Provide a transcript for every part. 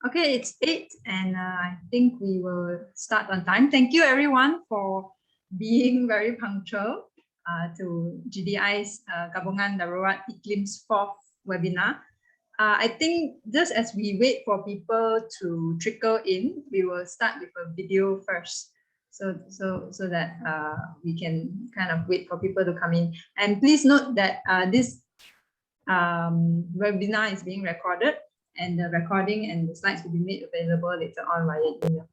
Okay, it's 8 and I think we will start on time. Thank you everyone for being very punctual to GDI's Gabungan Darurat Iklim's 4th webinar. I think just as we wait for people to trickle in, we will start with a video first so that we can kind of wait for people to come in. And please note that this webinar is being recorded, and the recording and the slides will be made available later on via email.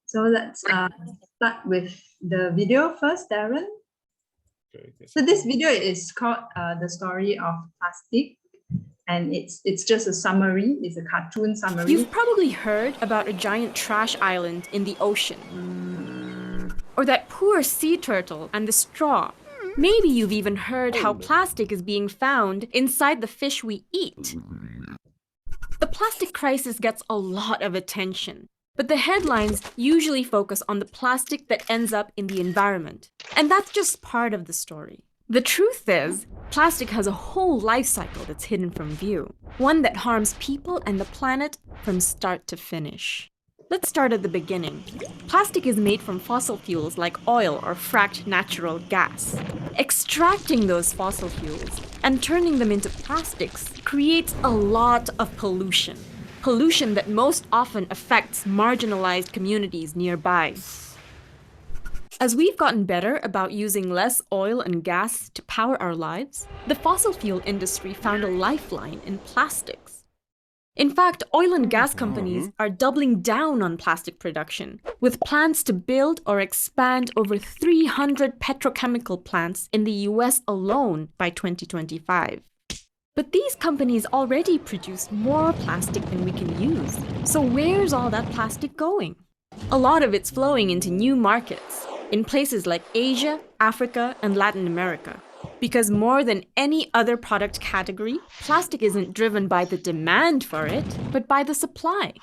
So let's start with the video first, Darren. So this video is called The Story of Plastic, and it's just a summary, it's a cartoon summary. You've probably heard about a giant trash island in the ocean, or that poor sea turtle and the straw. Maybe you've even heard how plastic is being found inside the fish we eat. The plastic crisis gets a lot of attention, but the headlines usually focus on the plastic that ends up in the environment. And that's just part of the story. The truth is, plastic has a whole life cycle that's hidden from view, one that harms people and the planet from start to finish. Let's start at the beginning. Plastic is made from fossil fuels like oil or fracked natural gas. Extracting those fossil fuels and turning them into plastics creates a lot of pollution. Pollution that most often affects marginalized communities nearby. As we've gotten better about using less oil and gas to power our lives, the fossil fuel industry found a lifeline in plastics. In fact, oil and gas companies are doubling down on plastic production, with plans to build or expand over 300 petrochemical plants in the US alone by 2025. But these companies already produce more plastic than we can use. So where's all that plastic going? A lot of it's flowing into new markets, in places like Asia, Africa, and Latin America. Because more than any other product category, plastic isn't driven by the demand for it, but by the supply.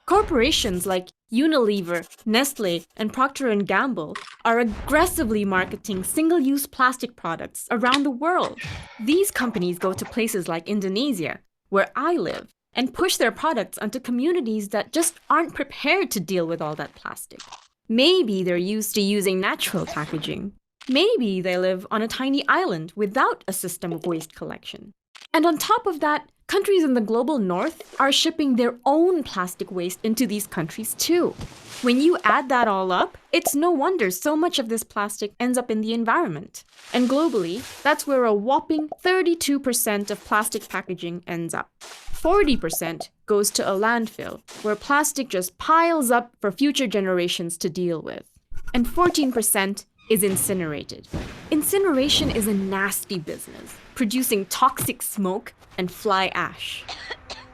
Corporations like Unilever, Nestle, and Procter & Gamble are aggressively marketing single-use plastic products around the world. These companies go to places like Indonesia, where I live, and push their products onto communities that just aren't prepared to deal with all that plastic. Maybe they're used to using natural packaging. Maybe they live on a tiny island without a system of waste collection. And on top of that, countries in the global north are shipping their own plastic waste into these countries too. When you add that all up, it's no wonder so much of this plastic ends up in the environment. And globally, that's where a whopping 32% of plastic packaging ends up. 40% goes to a landfill, where plastic just piles up for future generations to deal with. And 14% is incinerated. Incineration is a nasty business, producing toxic smoke and fly ash.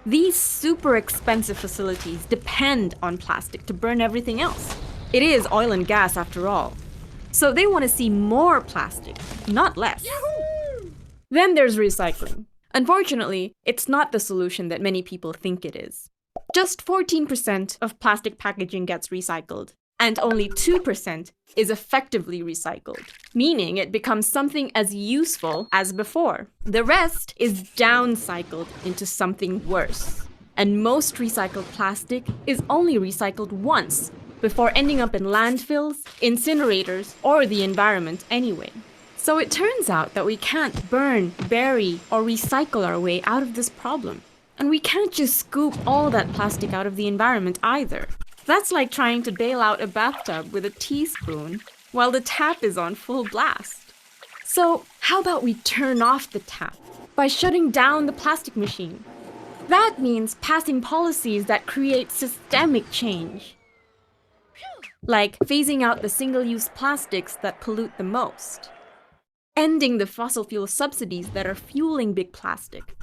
These super expensive facilities depend on plastic to burn everything else. It is oil and gas after all. So they want to see more plastic, not less. Yahoo! Then there's recycling. Unfortunately, it's not the solution that many people think it is. Just 14% of plastic packaging gets recycled, and only 2% is effectively recycled, meaning it becomes something as useful as before. The rest is downcycled into something worse. And most recycled plastic is only recycled once, before ending up in landfills, incinerators, or the environment anyway. So it turns out that we can't burn, bury, or recycle our way out of this problem. And we can't just scoop all that plastic out of the environment either. That's like trying to bail out a bathtub with a teaspoon while the tap is on full blast. So how about we turn off the tap by shutting down the plastic machine? That means passing policies that create systemic change. Like phasing out the single-use plastics that pollute the most, ending the fossil fuel subsidies that are fueling big plastic,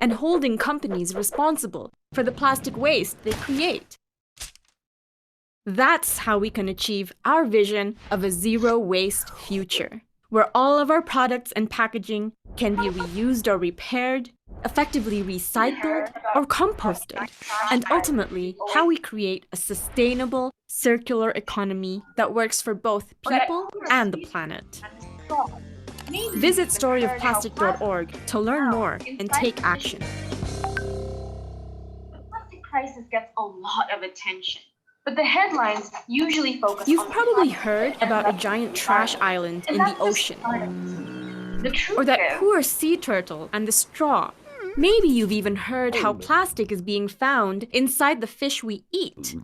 and holding companies responsible for the plastic waste they create. That's how we can achieve our vision of a zero-waste future, where all of our products and packaging can be reused or repaired, effectively recycled or composted, and ultimately how we create a sustainable, circular economy that works for both people and the planet. Visit storyofplastic.org to learn more and take action. crisis gets a lot of attention, but the headlines usually focus on You've the probably plastic heard that about a ends up giant the trash environment. island And in the that's just ocean, part of it. The truth or that is, poor sea turtle and the straw. Maybe you've even heard how plastic is being found inside the fish we eat.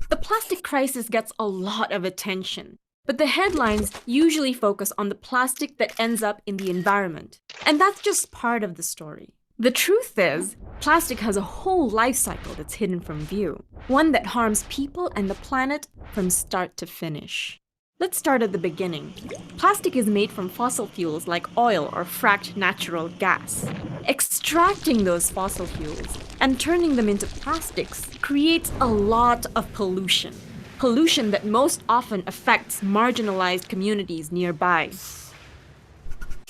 The plastic crisis gets a lot of attention, but the headlines usually focus on the plastic that ends up in the environment. And that's just part of the story. The truth is, plastic has a whole life cycle that's hidden from view, one that harms people and the planet from start to finish. Let's start at the beginning. Plastic is made from fossil fuels like oil or fracked natural gas. Extracting those fossil fuels and turning them into plastics creates a lot of pollution. Pollution that most often affects marginalized communities nearby.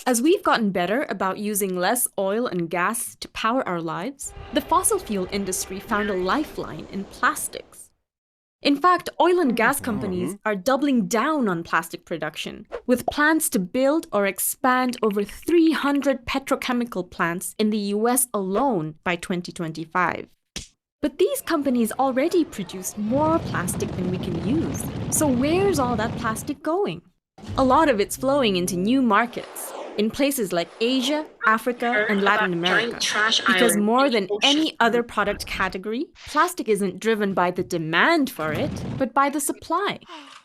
As we've gotten better about using less oil and gas to power our lives, the fossil fuel industry found a lifeline in plastics. In fact, oil and gas companies are doubling down on plastic production, with plans to build or expand over 300 petrochemical plants in the US alone by 2025. But these companies already produce more plastic than we can use. So where's all that plastic going? A lot of it's flowing into new markets, in places like Asia, Africa, and Latin America. Because more than any other product category, plastic isn't driven by the demand for it, but by the supply.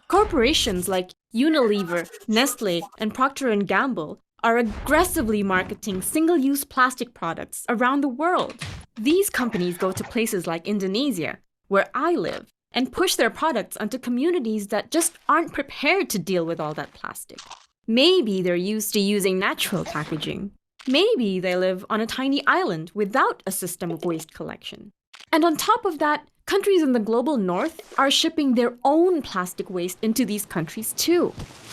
Corporations like Unilever, Nestle, and Procter & Gamble are aggressively marketing single-use plastic products around the world. These companies go to places like Indonesia, where I live, and push their products onto communities that just aren't prepared to deal with all that plastic. Maybe they're used to using natural packaging. Maybe they live on a tiny island without a system of waste collection. And on top of that, countries in the global north are shipping their own plastic waste into these countries too.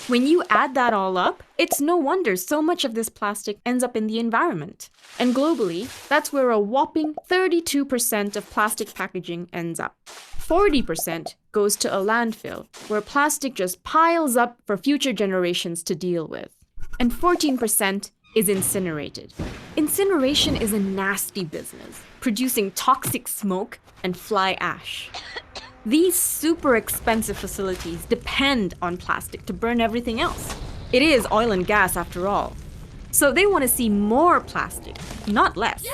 When you add that all up, it's no wonder so much of this plastic ends up in the environment. And globally, that's where a whopping 32% of plastic packaging ends up. 40% goes to a landfill, where plastic just piles up for future generations to deal with. And 14% is incinerated. Incineration is a nasty business, producing toxic smoke and fly ash. These super expensive facilities depend on plastic to burn everything else. It is oil and gas after all. So they want to see more plastic, not less.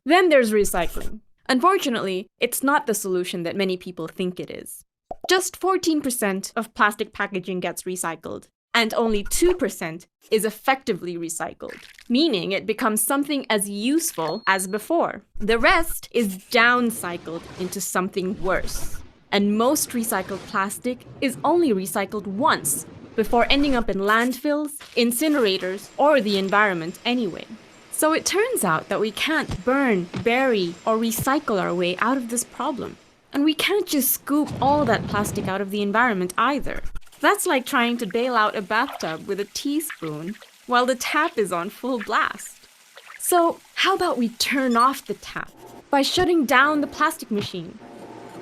Then there's recycling. Unfortunately, it's not the solution that many people think it is. Just 14% of plastic packaging gets recycled, and only 2% is effectively recycled, meaning it becomes something as useful as before. The rest is downcycled into something worse. And most recycled plastic is only recycled once, before ending up in landfills, incinerators, or the environment anyway. So it turns out that we can't burn, bury, or recycle our way out of this problem. And we can't just scoop all that plastic out of the environment either. That's like trying to bail out a bathtub with a teaspoon while the tap is on full blast. So how about we turn off the tap by shutting down the plastic machine?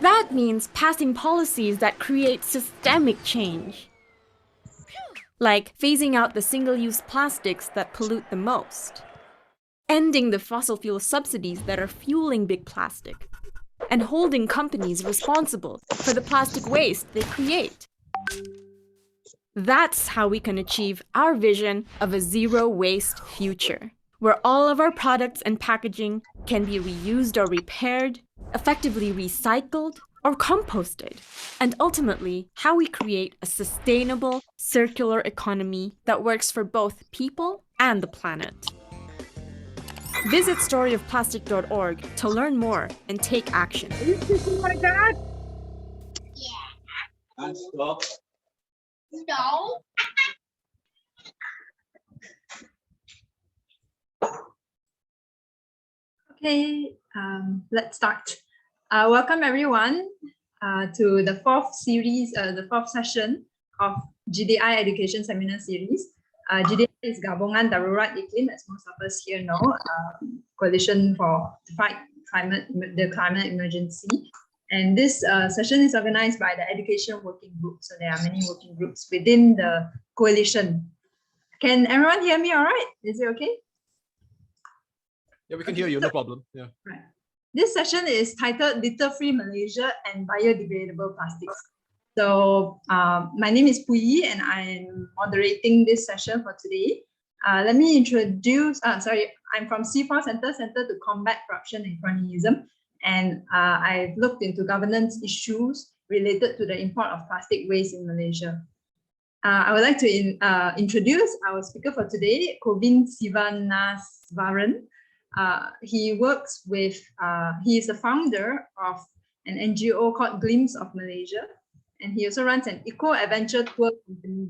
That means passing policies that create systemic change. Like phasing out the single-use plastics that pollute the most. Ending the fossil fuel subsidies that are fueling big plastic. And holding companies responsible for the plastic waste they create. That's how we can achieve our vision of a zero-waste future, where all of our products and packaging can be reused or repaired, effectively recycled or composted, and ultimately, how we create a sustainable, circular economy that works for both people and the planet. Visit storyofplastic.org to learn more and take action. Oh my God! no. Okay, let's start. Welcome everyone to the fourth session of GDI Education Seminar Series. GDI is Gabungan, Darurat, Iklim, as most of us here know, coalition for to fight the climate emergency. And this session is organized by the Education Working Group. So there are many working groups within the coalition. Can everyone hear me all right? Is it okay? Yeah, we can hear you, no problem. Yeah. Right. This session is titled Litter-Free Malaysia and Biodegradable Plastics. So my name is Puyi and I'm moderating this session for today. Let me introduce, I'm from CFA Center to Combat Corruption and Cronyism. And I've looked into governance issues related to the import of plastic waste in Malaysia. I would like to introduce our speaker for today, Kovin Sivanasvaran. He works with, he is the founder of an NGO called Glimpse of Malaysia, and he also runs an eco-adventure tour company.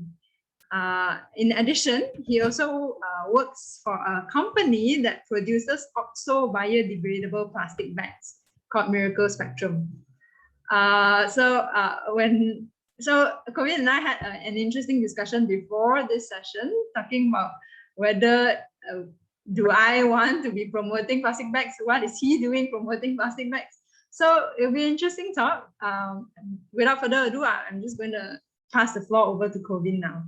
In addition, he also works for a company that produces OXO biodegradable plastic bags called Miracle Spectrum. So Kovin and I had an interesting discussion before this session, talking about whether do I want to be promoting plastic bags? What is he doing promoting plastic bags? So it'll be an interesting talk. Without further ado, I'm just going to pass the floor over to Kovin now.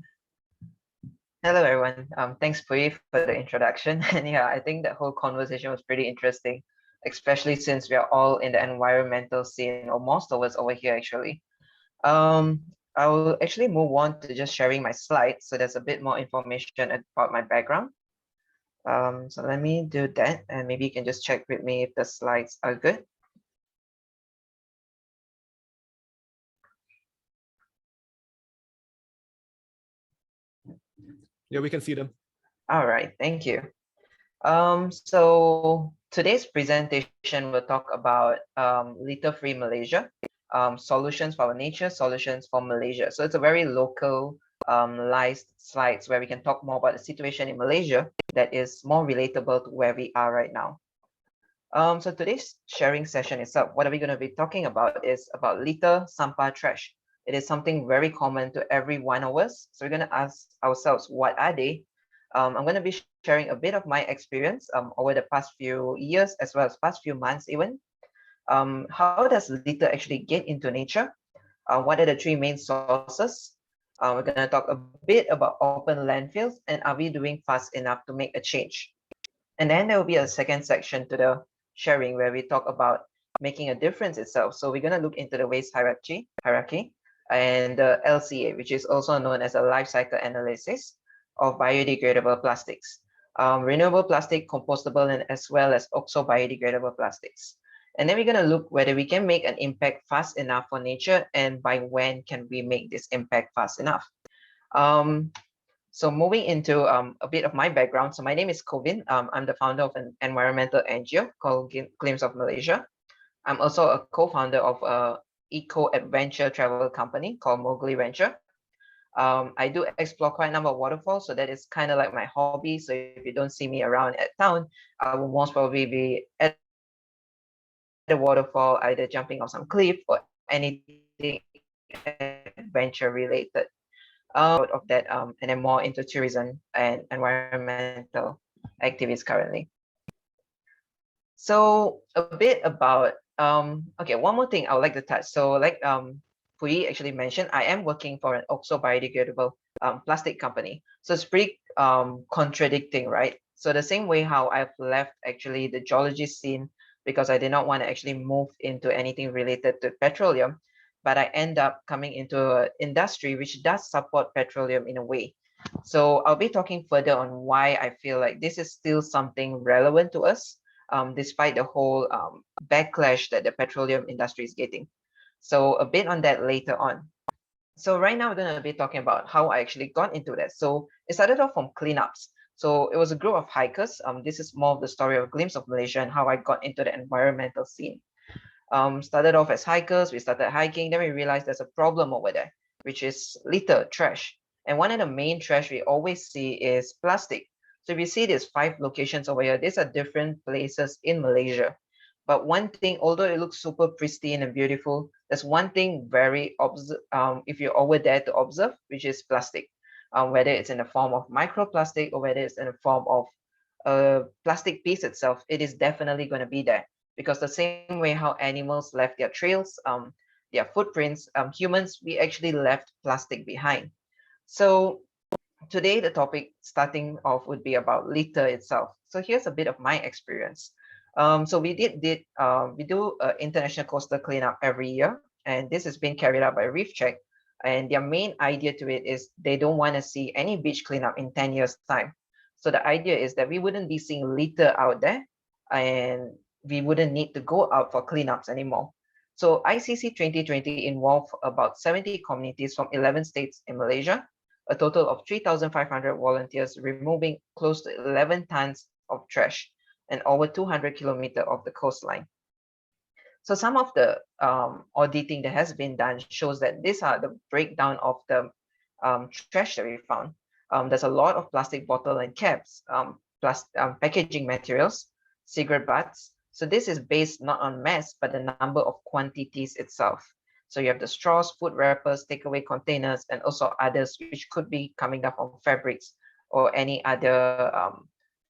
Hello, everyone. Thanks, Pui, for the introduction. And yeah, I think that whole conversation was pretty interesting, especially since we are all in the environmental scene, or most of us over here, actually. I will actually move on to just sharing my slides, so there's a bit more information about my background. So let me do that, and maybe you can just check with me if the slides are good. Yeah, we can see them. All right, thank you. So today's presentation will talk about litter-free Malaysia, solutions for our nature, solutions for Malaysia. So it's a very localized slides where we can talk more about the situation in Malaysia that is more relatable to where we are right now. So today's sharing session itself, what are we going to be talking about is about litter, sampah, trash. It is something very common to every one of us. So we're going to ask ourselves, what are they? I'm going to be sharing a bit of my experience over the past few years, as well as past few months even. How does litter actually get into nature? What are the three main sources? We're going to talk a bit about open landfills, and are we doing fast enough to make a change? And then there will be a second section to the sharing where we talk about making a difference itself. So we're going to look into the waste hierarchy and the LCA, which is also known as a life cycle analysis of biodegradable plastics, renewable plastic, compostable, and as well as OXO biodegradable plastics. And then we're going to look whether we can make an impact fast enough for nature, and by when can we make this impact fast enough. So moving into a bit of my background. So my name is Kovin. I'm the founder of an environmental NGO called Glimpse of Malaysia. I'm also a co-founder of a eco-adventure travel company called Mowgli Venture. I do explore quite a number of waterfalls, so that is kind of like my hobby. So if you don't see me around at town, I will most probably be at the waterfall, either jumping off some cliff or anything adventure related. Out of that, and then more into tourism and environmental activities currently. So a bit about okay, one more thing I would like to touch. So like Pui actually mentioned, I am working for an OXO biodegradable plastic company. So it's pretty contradicting, right? So the same way how I've left actually the geology scene because I did not want to actually move into anything related to petroleum, but I end up coming into an industry which does support petroleum in a way. So I'll be talking further on why I feel like this is still something relevant to us, despite the whole backlash that the petroleum industry is getting. So a bit on that later on. So right now we're going to be talking about how I actually got into that. So it started off from cleanups. So it was a group of hikers. This is more of the story of Glimpse of Malaysia and how I got into the environmental scene. Started off as hikers, we started hiking, then we realized there's a problem over there, which is litter, trash. And one of the main trash we always see is plastic. So if you see these 5 locations over here, these are different places in Malaysia. But one thing, although it looks super pristine and beautiful, there's one thing very, if you're over there to observe, which is plastic. Whether it's in the form of microplastic or whether it's in the form of a plastic piece itself, it is definitely going to be there. Because the same way how animals left their trails, their footprints, humans, we actually left plastic behind. So today, the topic starting off would be about litter itself. So here's a bit of my experience. So we do international coastal cleanup every year, and this has been carried out by Reef Check. And their main idea to it is they don't want to see any beach cleanup in 10 years' time. So the idea is that we wouldn't be seeing litter out there, and we wouldn't need to go out for cleanups anymore. So ICC 2020 involved about 70 communities from 11 states in Malaysia, a total of 3,500 volunteers removing close to 11 tons of trash and over 200 kilometers of the coastline. So some of the auditing that has been done shows that these are the breakdown of the trash that we found. There's a lot of plastic bottle and caps, packaging materials, cigarette butts. So this is based not on mass, but the number of quantities itself. So you have the straws, food wrappers, takeaway containers, and also others which could be coming up from fabrics or any other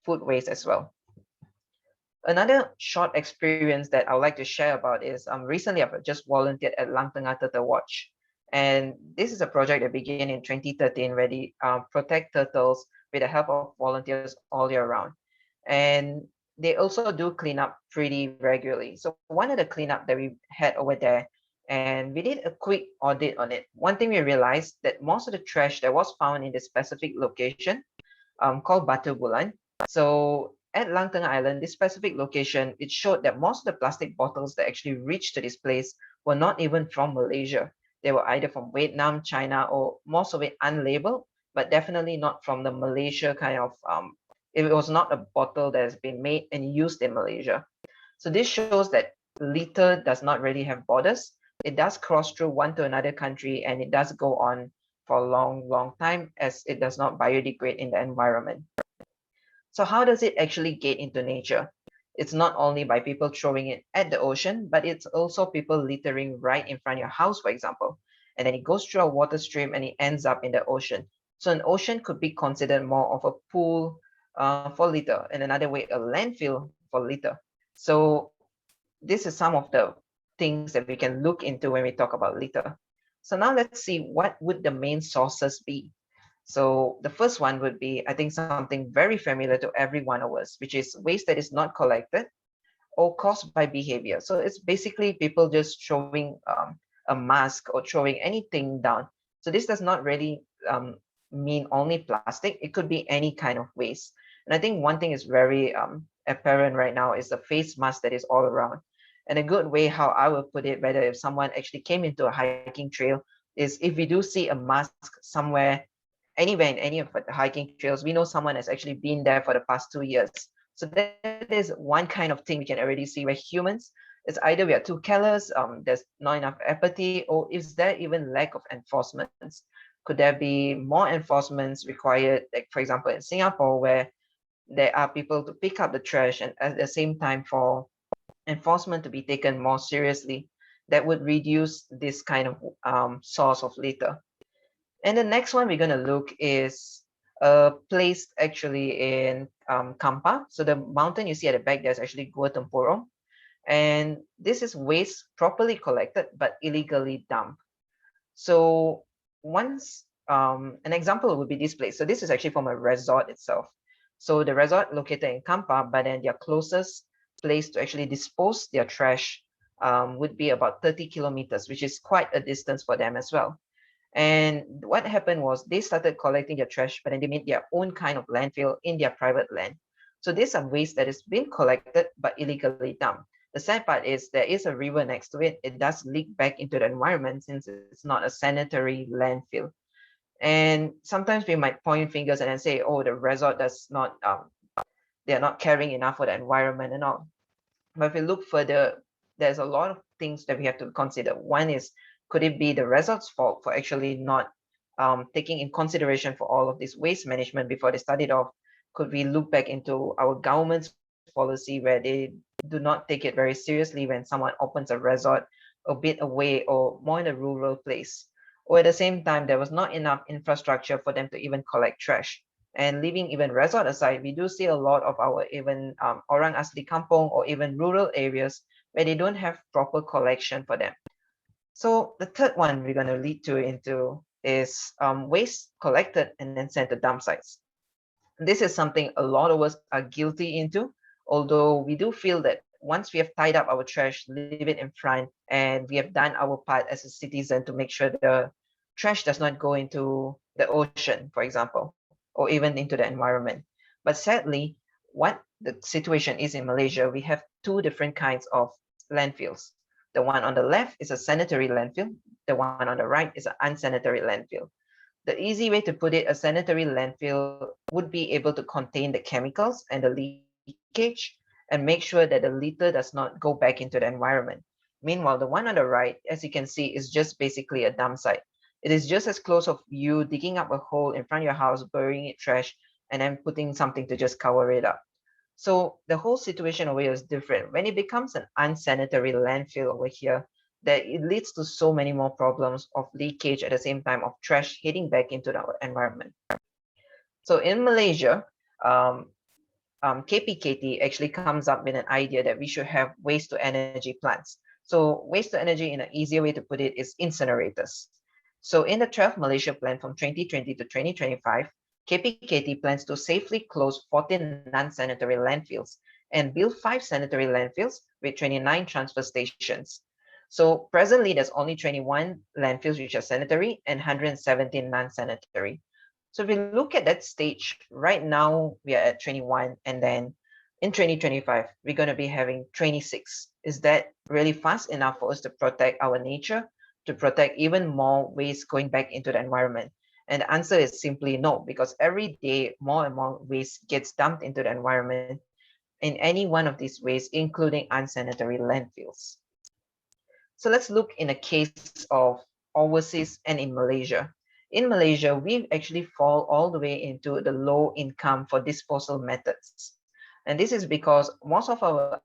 food waste as well. Another short experience that I would like to share about is recently I've just volunteered at Lang Tengah Turtle Watch. And this is a project that began in 2013 where they protect turtles with the help of volunteers all year round. And they also do cleanup pretty regularly. So one of the cleanup that we had over there, and we did a quick audit on it. One thing we realized that most of the trash that was found in the specific location called Batu Bulan. So at Lang Tengah Island, this specific location, it showed that most of the plastic bottles that actually reached to this place were not even from Malaysia. They were either from Vietnam, China, or most of it unlabeled, but definitely not from the Malaysia kind of, it was not a bottle that has been made and used in Malaysia. So this shows that litter does not really have borders. It does cross through one to another country, and it does go on for a long, long time as it does not biodegrade in the environment. So how does it actually get into nature? It's not only by people throwing it at the ocean, but it's also people littering right in front of your house, for example. And then it goes through a water stream and it ends up in the ocean. So an ocean could be considered more of a pool for litter, and another way, a landfill for litter. So this is some of the things that we can look into when we talk about litter. So now let's see, what would the main sources be? So the first one would be, I think, something very familiar to every one of us, which is waste that is not collected or caused by behavior. So it's basically people just throwing a mask or throwing anything down. So this does not really mean only plastic. It could be any kind of waste. And I think one thing is very apparent right now is the face mask that is all around. And a good way how I would put it, whether if someone actually came into a hiking trail, is if we do see a mask somewhere, anywhere in any of the hiking trails, we know someone has actually been there for the past 2 years. So that is one kind of thing we can already see where humans, it's either we are too careless, there's not enough empathy, or is there even lack of enforcements? Could there be more enforcements required, like for example in Singapore, where there are people to pick up the trash and at the same time for enforcement to be taken more seriously, that would reduce this kind of source of litter. And the next one we're going to look is placed actually in Kampa. So the mountain you see at the back, there's actually Gua Tempurung. And this is waste properly collected but illegally dumped. So once, an example would be this place. So this is actually from a resort itself. So the resort located in Kampa, but then their closest place to actually dispose their trash would be about 30 kilometers, which is quite a distance for them as well. And what happened was they started collecting their trash, but then they made their own kind of landfill in their private land. So there's some waste that is being collected but illegally dumped. The sad part is there is a river next to it. It does leak back into the environment since it's not a sanitary landfill. And sometimes we might point fingers and then say, oh, the resort does not, they're not caring enough for the environment and all. But if we look further, there's a lot of things that we have to consider. One is, could it be the resort's fault for actually not taking in consideration for all of this waste management before they started off? Could we look back into our government's policy where they do not take it very seriously when someone opens a resort a bit away or more in a rural place? Or at the same time, there was not enough infrastructure for them to even collect trash. And leaving even resort aside, we do see a lot of our even Orang Asli Kampung or even rural areas where they don't have proper collection for them. So the third one we're going to lead to into is waste collected and then sent to dump sites. This is something a lot of us are guilty into Although we do feel that once we have tied up our trash, leave it in front, and we have done our part as a citizen to make sure the trash does not go into the ocean, for example, or even into the environment. But sadly, what the situation is in Malaysia, we have two different kinds of landfills. The one on the left is a sanitary landfill. The one on the right is an unsanitary landfill. The easy way to put it, a sanitary landfill would be able to contain the chemicals and the leakage and make sure that the litter does not go back into the environment. Meanwhile, the one on the right, as you can see, is just basically a dump site. It is just as close of you digging up a hole in front of your house, burying it trash, and then putting something to just cover it up. So the whole situation over here is different. When it becomes an unsanitary landfill over here, that it leads to so many more problems of leakage at the same time of trash heading back into the environment. So in Malaysia, KPKT actually comes up with an idea that we should have waste to energy plants. So waste to energy, in an easier way to put it, is incinerators. So in the 12 Malaysia plan from 2020 to 2025, KPKT plans to safely close 14 non-sanitary landfills and build 5 sanitary landfills with 29 transfer stations. So presently, there's only 21 landfills which are sanitary and 117 non-sanitary. So if we look at that stage, right now we are at 21, and then in 2025, we're going to be having 26. Is that really fast enough for us to protect our nature, to protect even more waste going back into the environment? And the answer is simply no, because every day more and more waste gets dumped into the environment in any one of these ways, including unsanitary landfills. So let's look in a case of overseas and in Malaysia. In Malaysia, we actually fall all the way into the low income for disposal methods. And this is because most of our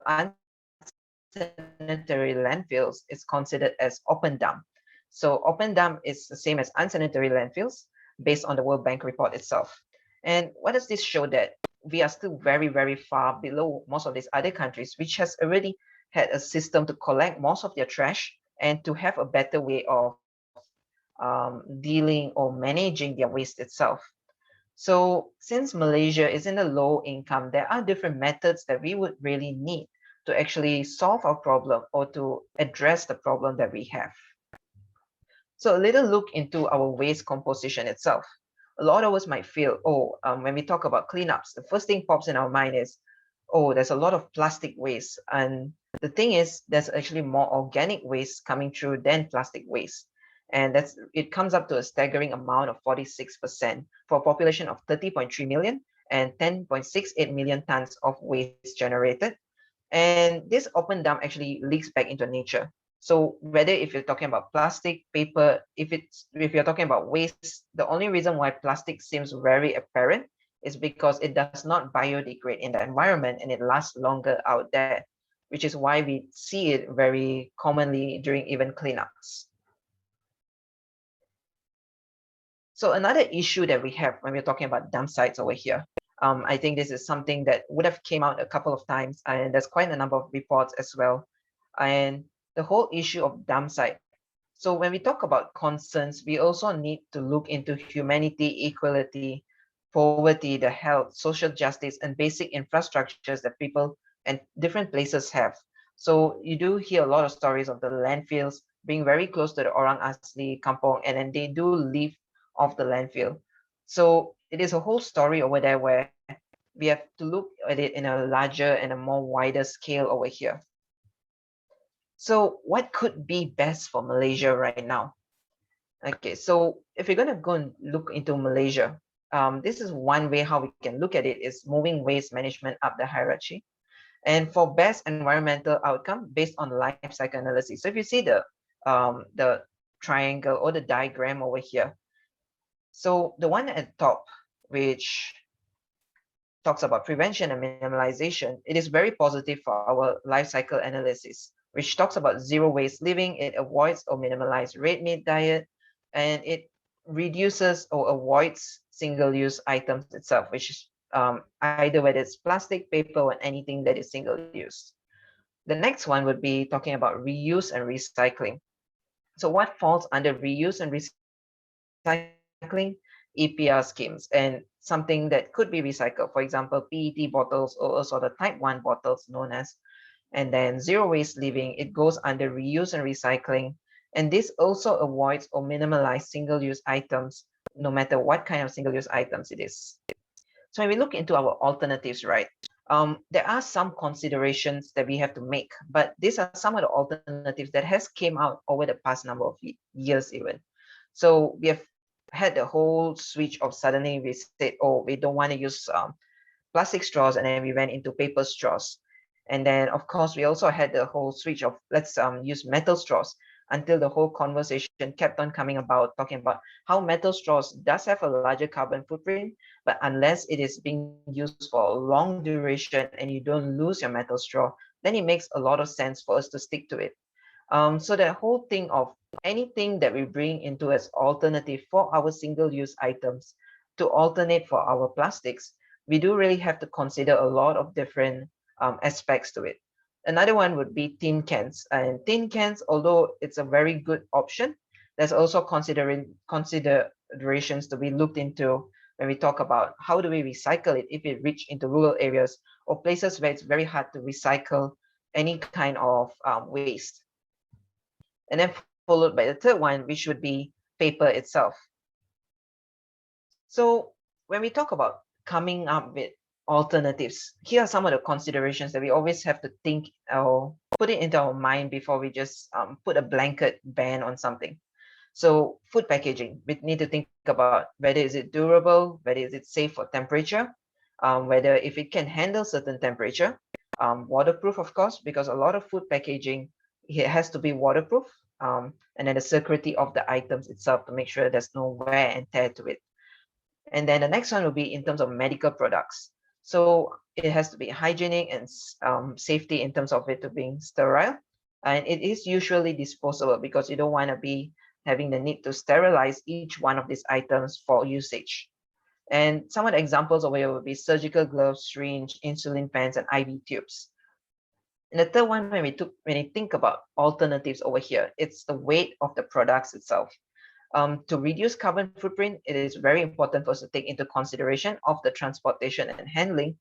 unsanitary landfills is considered as open dump. So open dump is the same as unsanitary landfills based on the World Bank report itself. And what does this show? That we are still very, very far below most of these other countries, which has already had a system to collect most of their trash and to have a better way of dealing or managing their waste itself. So since Malaysia is in a low income, there are different methods that we would really need to actually solve our problem or to address the problem that we have. So a little look into our waste composition itself. A lot of us might feel, when we talk about cleanups, the first thing pops in our mind is, there's a lot of plastic waste. And the thing is, there's actually more organic waste coming through than plastic waste. And it comes up to a staggering amount of 46% for a population of 30.3 million and 10.68 million tons of waste generated. And this open dump actually leaks back into nature. So whether if you're talking about plastic, paper, if you're talking about waste, the only reason why plastic seems very apparent is because it does not biodegrade in the environment and it lasts longer out there, which is why we see it very commonly during even cleanups. So another issue that we have when we're talking about dump sites over here, I think this is something that would have came out a couple of times, and there's quite a number of reports as well. And the whole issue of dump site. So when we talk about concerns, we also need to look into humanity, equality, poverty, the health, social justice, and basic infrastructures that people and different places have. So you do hear a lot of stories of the landfills being very close to the Orang Asli Kampong, and then they do leave off the landfill. So it is a whole story over there where we have to look at it in a larger and a more wider scale over here. So what could be best for Malaysia right now? Okay, so if you're going to go and look into Malaysia, this is one way how we can look at it, is moving waste management up the hierarchy. And for best environmental outcome based on life cycle analysis. So if you see the triangle or the diagram over here, so the one at the top, which talks about prevention and minimalization, it is very positive for our life cycle analysis, which talks about zero waste living. It avoids or minimalizes red meat diet, and it reduces or avoids single-use items itself, which is either whether it's plastic, paper, or anything that is single-use. The next one would be talking about reuse and recycling. So what falls under reuse and recycling? EPR schemes and something that could be recycled. For example, PET bottles or also the type 1 bottles known as, and then zero waste living, it goes under reuse and recycling. And this also avoids or minimalize single-use items, no matter what kind of single-use items it is. So when we look into our alternatives, right, there are some considerations that we have to make, but these are some of the alternatives that has came out over the past number of years even. So we have had the whole switch of suddenly we said, oh, we don't want to use plastic straws, and then we went into paper straws. And then of course we also had the whole switch of let's use metal straws, until the whole conversation kept on coming about talking about how metal straws does have a larger carbon footprint, but unless it is being used for a long duration and you don't lose your metal straw, then it makes a lot of sense for us to stick to it. So that whole thing of anything that we bring into as alternative for our single-use items to alternate for our plastics, we do really have to consider a lot of different aspects to it. Another one would be tin cans. And tin cans, although it's a very good option, there's also considerations to be looked into when we talk about how do we recycle it if it reach into rural areas or places where it's very hard to recycle any kind of waste. And then followed by the third one, which would be paper itself. So when we talk about coming up with alternatives, here are some of the considerations that we always have to think or put it into our mind before we just put a blanket ban on something. So food packaging, we need to think about whether is it durable, whether is it safe for temperature, whether if it can handle certain temperature, waterproof, of course, because a lot of food packaging, it has to be waterproof, and then the security of the items itself to make sure there's no wear and tear to it. And then the next one will be in terms of medical products. So it has to be hygienic and safety in terms of it to being sterile. And it is usually disposable because you don't want to be having the need to sterilize each one of these items for usage. And some of the examples over here would be surgical gloves, syringe, insulin pens, and IV tubes. And the third one, when you think about alternatives over here, it's the weight of the products itself. To reduce carbon footprint, it is very important for us to take into consideration of the transportation and handling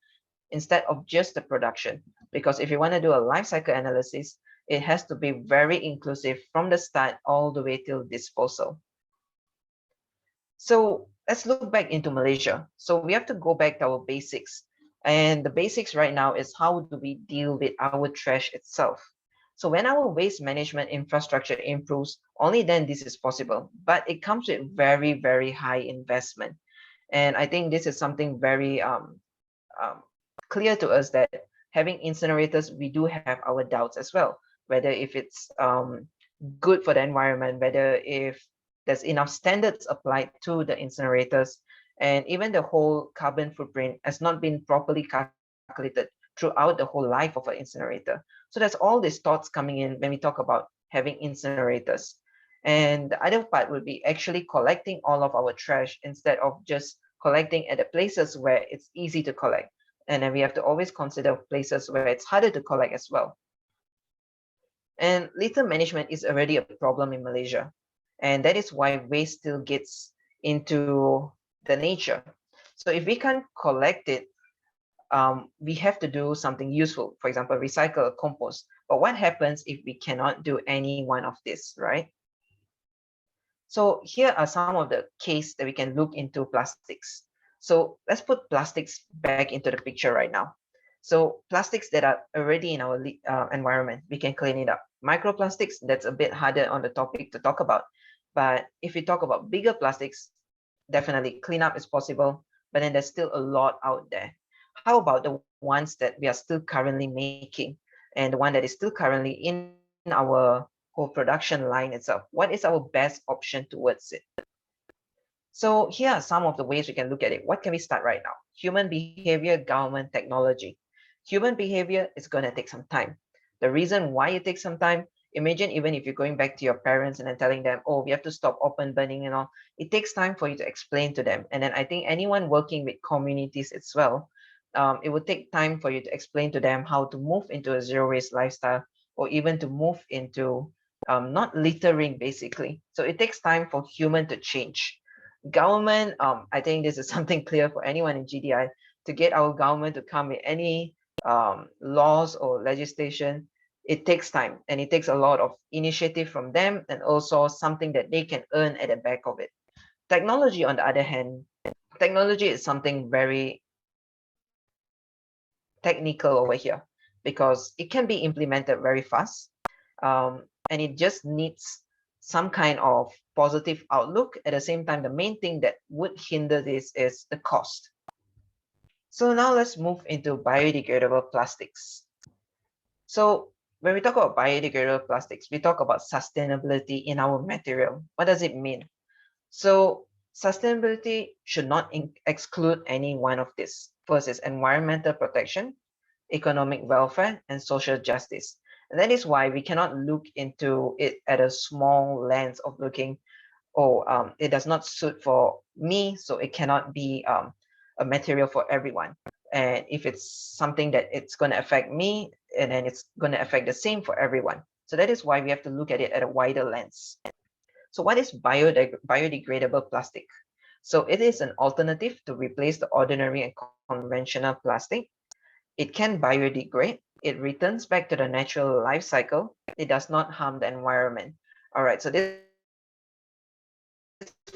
instead of just the production. Because if you want to do a life cycle analysis, it has to be very inclusive from the start all the way till disposal. So let's look back into Malaysia. So we have to go back to our basics. And the basics right now is how do we deal with our trash itself. So when our waste management infrastructure improves, only then this is possible. But it comes with very, very high investment. And I think this is something very clear to us that having incinerators, we do have our doubts as well, whether if it's good for the environment, whether if there's enough standards applied to the incinerators, and even the whole carbon footprint has not been properly calculated throughout the whole life of an incinerator. So there's all these thoughts coming in when we talk about having incinerators. And the other part would be actually collecting all of our trash instead of just collecting at the places where it's easy to collect. And then we have to always consider places where it's harder to collect as well. And litter management is already a problem in Malaysia. And that is why waste still gets into the nature. So if we can't collect it, we have to do something useful, for example, recycle or compost. But what happens if we cannot do any one of this, right? So here are some of the case that we can look into plastics. So let's put plastics back into the picture right now. So plastics that are already in our environment, we can clean it up. Microplastics, that's a bit harder on the topic to talk about. But if we talk about bigger plastics, definitely cleanup is possible, but then there's still a lot out there. How about the ones that we are still currently making and the one that is still currently in our whole production line itself? What is our best option towards it? So here are some of the ways we can look at it. What can we start right now? Human behavior, government, technology. Human behavior is going to take some time. The reason why it takes some time, imagine even if you're going back to your parents and then telling them, oh, we have to stop open burning and all, it takes time for you to explain to them. And then I think anyone working with communities as well, it would take time for you to explain to them how to move into a zero waste lifestyle, or even to move into not littering basically. So it takes time for human to change. Government, I think this is something clear for anyone in GDI, to get our government to come with any laws or legislation, it takes time and it takes a lot of initiative from them, and also something that they can earn at the back of it. Technology, on the other hand, technology is something very technical over here because it can be implemented very fast, and it just needs some kind of positive outlook. At the same time, the main thing that would hinder this is the cost. So now let's move into biodegradable plastics. So when we talk about biodegradable plastics, we talk about sustainability in our material. What does it mean? So sustainability should not exclude any one of these. First is environmental protection, economic welfare, and social justice. And that is why we cannot look into it at a small lens of looking, it does not suit for me, so it cannot be a material for everyone. And if it's something that it's going to affect me, and then it's going to affect the same for everyone. So that is why we have to look at it at a wider lens. So what is biodegradable plastic? So it is an alternative to replace the ordinary and conventional plastic. It can biodegrade. It returns back to the natural life cycle. It does not harm the environment. All right, so this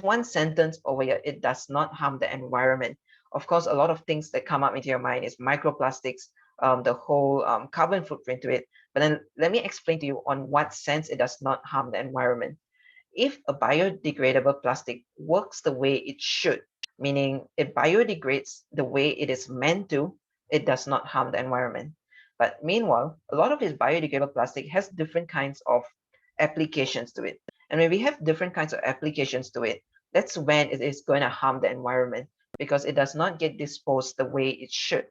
one sentence over here, it does not harm the environment. Of course, a lot of things that come up into your mind is microplastics, the whole carbon footprint to it. But then let me explain to you on what sense it does not harm the environment. If a biodegradable plastic works the way it should, meaning it biodegrades the way it is meant to, it does not harm the environment. But meanwhile, a lot of this biodegradable plastic has different kinds of applications to it. And when we have different kinds of applications to it, that's when it is going to harm the environment because it does not get disposed the way it should.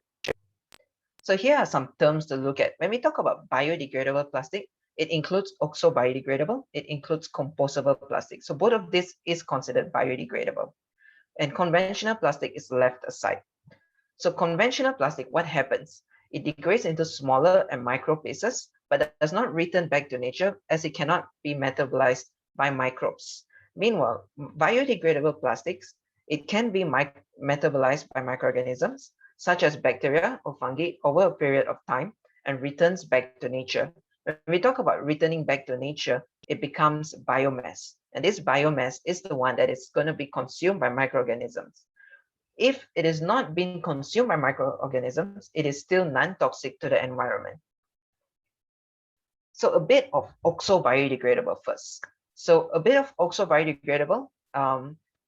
So here are some terms to look at. When we talk about biodegradable plastic, it includes oxo-biodegradable, it includes compostable plastic. So both of this is considered biodegradable. And conventional plastic is left aside. So conventional plastic, what happens? It degrades into smaller and micro pieces, but does not return back to nature as it cannot be metabolized by microbes. Meanwhile, biodegradable plastics, it can be metabolized by microorganisms, such as bacteria or fungi over a period of time and returns back to nature. When we talk about returning back to nature, it becomes biomass. And this biomass is the one that is going to be consumed by microorganisms. If it is not being consumed by microorganisms, it is still non-toxic to the environment. So a bit of oxo-biodegradable first. So a bit of oxo-biodegradable.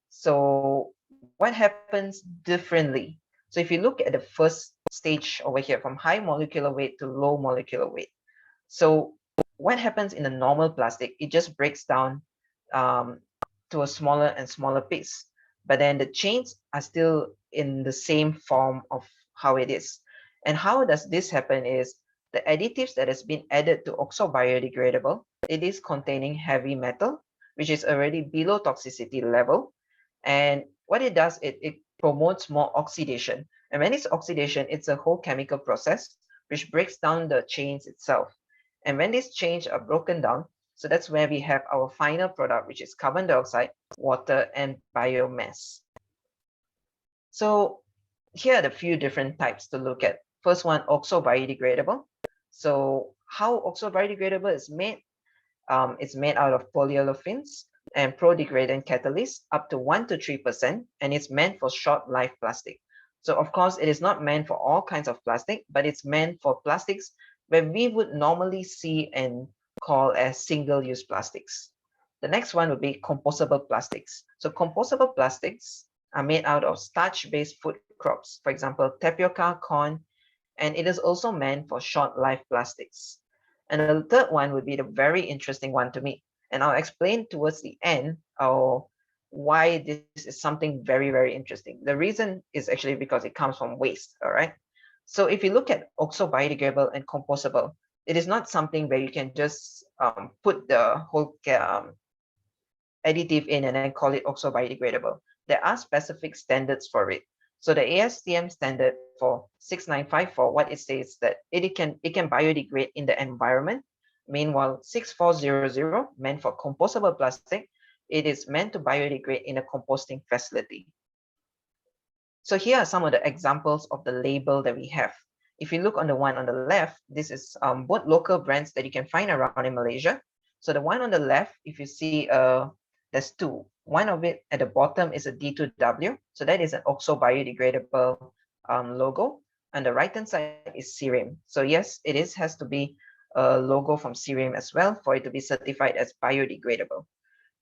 So what happens differently? So if you look at the first stage over here, from high molecular weight to low molecular weight. So what happens in a normal plastic? It just breaks down to a smaller and smaller piece. But then the chains are still in the same form of how it is. And how does this happen is the additives that has been added to oxo-biodegradable, it is containing heavy metal, which is already below toxicity level. And what it does, it promotes more oxidation. And when it's oxidation, it's a whole chemical process which breaks down the chains itself. And when these chains are broken down, so that's where we have our final product, which is carbon dioxide, water, and biomass. So here are the few different types to look at. First one, oxo-biodegradable. So how oxo-biodegradable is made? It's made out of polyolefins and pro-degradant catalysts up to 1 to 3%, and it's meant for short life plastic. So of course, it is not meant for all kinds of plastic, but it's meant for plastics where we would normally see and call as single-use plastics. The next one would be compostable plastics. So compostable plastics are made out of starch-based food crops, for example, tapioca, corn, and it is also meant for short-life plastics. And the third one would be the very interesting one to me. And I'll explain towards the end why this is something very, very interesting. The reason is actually because it comes from waste, all right? So if you look at oxo-biodegradable and compostable, it is not something where you can just put the whole additive in and then call it oxo-biodegradable. There are specific standards for it. So the ASTM standard for 6954, what it says that it can biodegrade in the environment. Meanwhile, 6400, meant for compostable plastic, it is meant to biodegrade in a composting facility. So here are some of the examples of the label that we have. If you look on the one on the left, this is both local brands that you can find around in Malaysia. So the one on the left, if you see, there's two. One of it at the bottom is a D2W. So that is an OXO biodegradable logo. And the right-hand side is CRIM. So yes, has to be a logo from CRIM as well for it to be certified as biodegradable.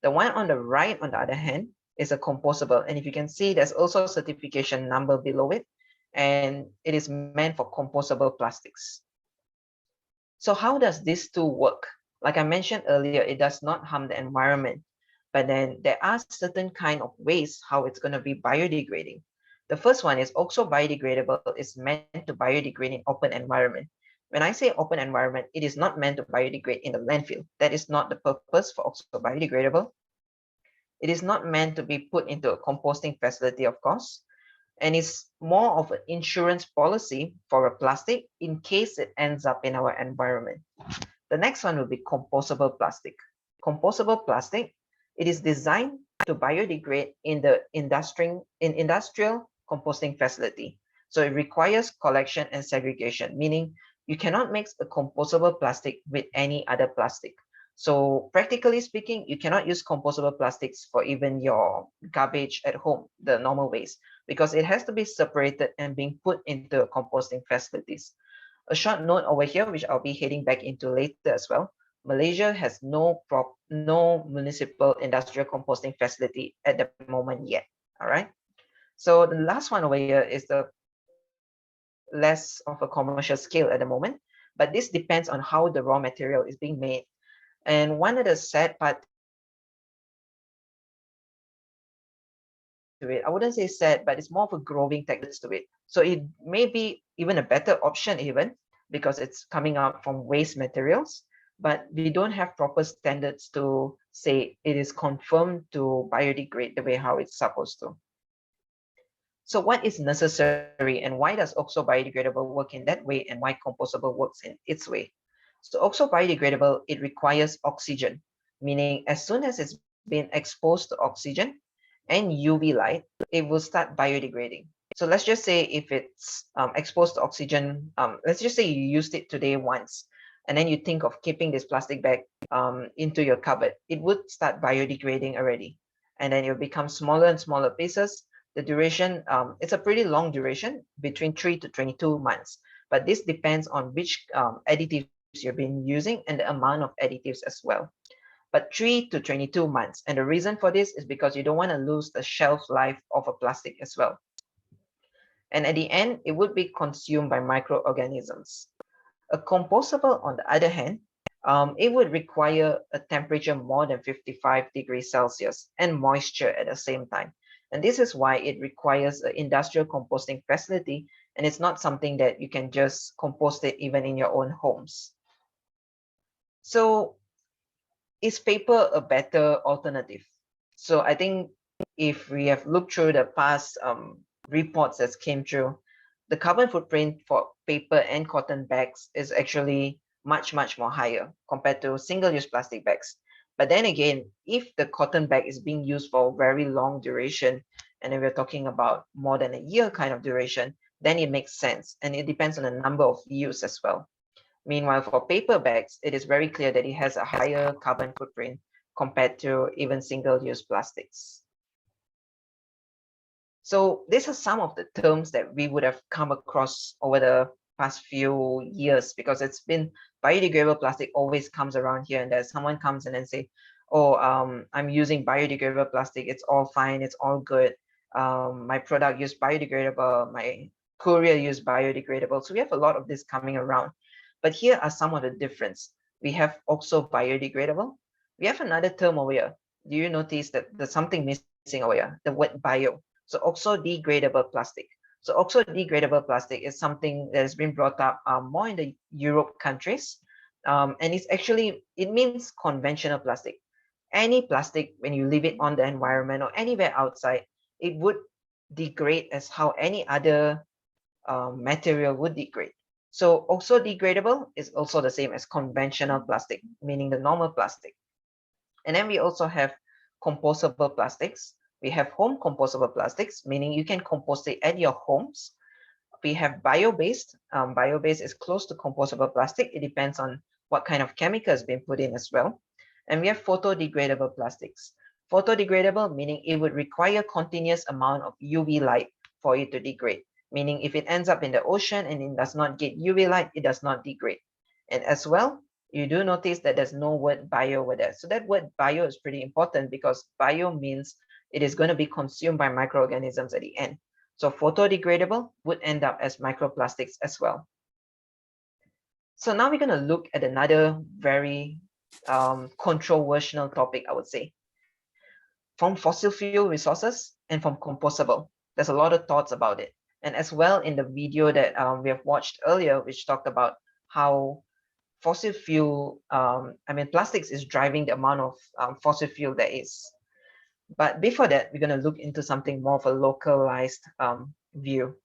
The one on the right, on the other hand, is a compostable. And if you can see, there's also a certification number below it. And it is meant for compostable plastics. So how does this tool work? Like I mentioned earlier, it does not harm the environment. But then there are certain kind of ways how it's going to be biodegrading. The first one is OXO biodegradable is meant to biodegrade in open environment. When I say open environment, it is not meant to biodegrade in the landfill. That is not the purpose for OXO biodegradable. It is not meant to be put into a composting facility, of course, and it's more of an insurance policy for a plastic in case it ends up in our environment. The next one will be compostable plastic. Compostable plastic, it is designed to biodegrade in the industrial composting facility. So it requires collection and segregation, meaning you cannot mix a compostable plastic with any other plastic. So practically speaking, you cannot use compostable plastics for even your garbage at home, the normal waste, because it has to be separated and being put into composting facilities. A short note over here, which I'll be heading back into later as well. Malaysia has no municipal industrial composting facility at the moment yet. All right. So the last one over here is the less of a commercial scale at the moment, but this depends on how the raw material is being made. And one of the sad part to it, I wouldn't say sad, but it's more of a growing technique to it. So it may be even a better option even because it's coming out from waste materials, but we don't have proper standards to say it is confirmed to biodegrade the way how it's supposed to. So what is necessary and why does OXO biodegradable work in that way and why compostable works in its way? So OXO biodegradable, it requires oxygen, meaning as soon as it's been exposed to oxygen and UV light, it will start biodegrading. So let's just say if it's exposed to oxygen, let's just say you used it today once, and then you think of keeping this plastic bag into your cupboard, it would start biodegrading already. And then it will become smaller and smaller pieces. The duration, it's a pretty long duration, between 3 to 22 months. But this depends on which additives you've been using and the amount of additives as well. But 3 to 22 months. And the reason for this is because you don't want to lose the shelf life of a plastic as well. And at the end, it would be consumed by microorganisms. A compostable, on the other hand, it would require a temperature more than 55 degrees Celsius and moisture at the same time. And this is why it requires an industrial composting facility, and it's not something that you can just compost it even in your own homes. So is paper a better alternative? So I think if we have looked through the past reports that came through, the carbon footprint for paper and cotton bags is actually much more higher compared to single-use plastic bags. But then again, if the cotton bag is being used for a very long duration, and then we're talking about more than a year kind of duration, then it makes sense. And it depends on the number of use as well. Meanwhile, for paper bags, it is very clear that it has a higher carbon footprint compared to even single-use plastics. So these are some of the terms that we would have come across over the past few years, because it's been biodegradable plastic always comes around here and there. Someone comes in and say, oh, I'm using biodegradable plastic. It's all fine. It's all good. My product used biodegradable. My courier used biodegradable. So we have a lot of this coming around. But here are some of the difference. We have OXO biodegradable. We have another term over here. Do you notice that there's something missing over here? The word bio. So OXO degradable plastic. So OXO degradable plastic is something that has been brought up more in the Europe countries. And it's actually, it means conventional plastic. Any plastic, when you leave it on the environment or anywhere outside, it would degrade as how any other material would degrade. So OXO degradable is also the same as conventional plastic, meaning the normal plastic. And then we also have compostable plastics. We have home compostable plastics, meaning you can compost it at your homes. We have bio-based. Bio-based is close to compostable plastic. It depends on what kind of chemical has been put in as well. And we have photodegradable plastics. Photodegradable meaning it would require continuous amount of UV light for it to degrade. Meaning if it ends up in the ocean and it does not get UV light, it does not degrade. And as well, you do notice that there's no word bio over there. So that word bio is pretty important because bio means it is going to be consumed by microorganisms at the end. So photodegradable would end up as microplastics as well. So now we're going to look at another very controversial topic, I would say. From fossil fuel resources and from compostable. There's a lot of thoughts about it. And as well in the video that we have watched earlier, which talked about how fossil fuel, plastics is driving the amount of fossil fuel there is. But before that, we're going to look into something more of a localized view.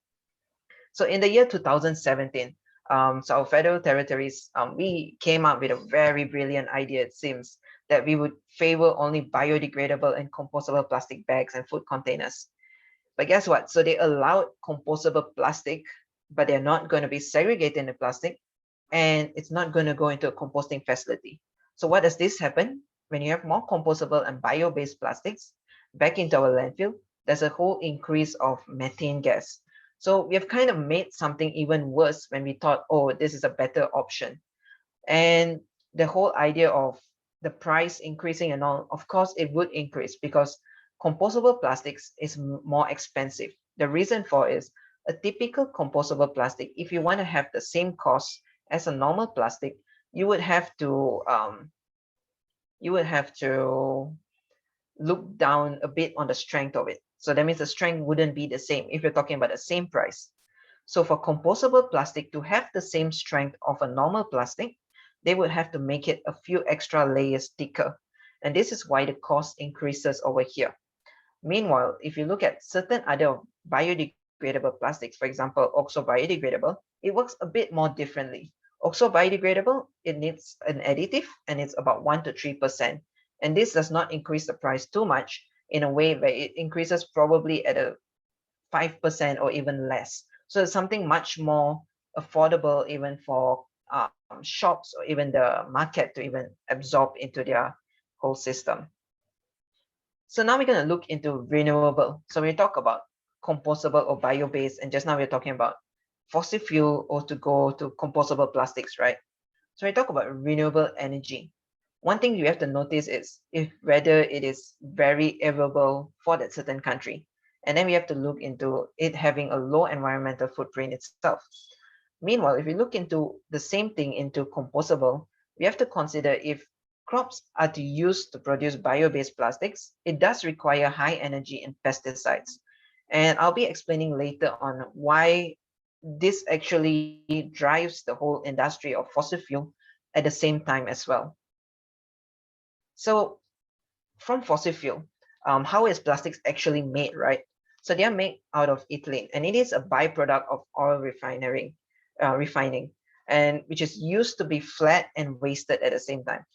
So in the year 2017, so our federal territories, we came up with a very brilliant idea, it seems, that we would favor only biodegradable and compostable plastic bags and food containers. But guess what? So they allowed compostable plastic, but they're not going to be segregated in the plastic, and it's not going to go into a composting facility. So what does this happen? When you have more compostable and bio-based plastics back into our landfill, there's a whole increase of methane gas. So we have kind of made something even worse when we thought, oh, this is a better option. And the whole idea of the price increasing and all, of course, it would increase because compostable plastics is more expensive. The reason for is a typical compostable plastic, if you want to have the same cost as a normal plastic, you would have to look down a bit on the strength of it. So that means the strength wouldn't be the same if you're talking about the same price. So for compostable plastic to have the same strength of a normal plastic, they would have to make it a few extra layers thicker. And this is why the cost increases over here. Meanwhile, if you look at certain other biodegradable plastics, for example, oxo biodegradable, it works a bit more differently. Oxo biodegradable, it needs an additive and it's about 1 to 3%. And this does not increase the price too much in a way where it increases probably at a 5% or even less. So it's something much more affordable even for shops or even the market to even absorb into their whole system. So now we're going to look into renewable. So we talk about compostable or bio-based, and just now we're talking about fossil fuel or to go to compostable plastics, right? So we talk about renewable energy. One thing you have to notice is whether it is very available for that certain country. And then we have to look into it having a low environmental footprint itself. Meanwhile, if we look into the same thing into compostable, we have to consider if crops are to use to produce bio-based plastics, it does require high energy and pesticides. And I'll be explaining later on why this actually drives the whole industry of fossil fuel at the same time as well. So from fossil fuel, how is plastics actually made, right? So they are made out of ethylene, and it is a byproduct of oil refining, and which is used to be flat and wasted at the same time.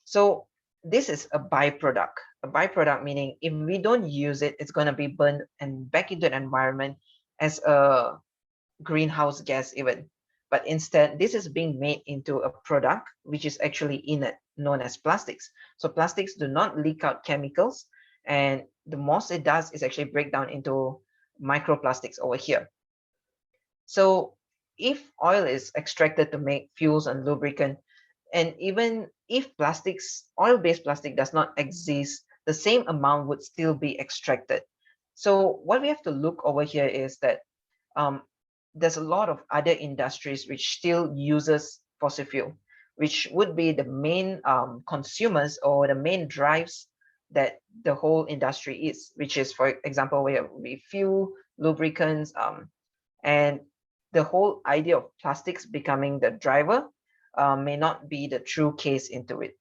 So this is a byproduct. A byproduct meaning if we don't use it, it's going to be burned and back into the environment as a greenhouse gas even. But instead, this is being made into a product which is actually inert, known as plastics. So plastics do not leak out chemicals, and the most it does is actually break down into microplastics over here. So if oil is extracted to make fuels and lubricant, and even if plastics, oil-based plastic does not exist, the same amount would still be extracted. So what we have to look over here is that there's a lot of other industries which still uses fossil fuel, which would be the main consumers or the main drives that the whole industry is, which is, for example, where we fuel, lubricants, and the whole idea of plastics becoming the driver may not be the true case into it.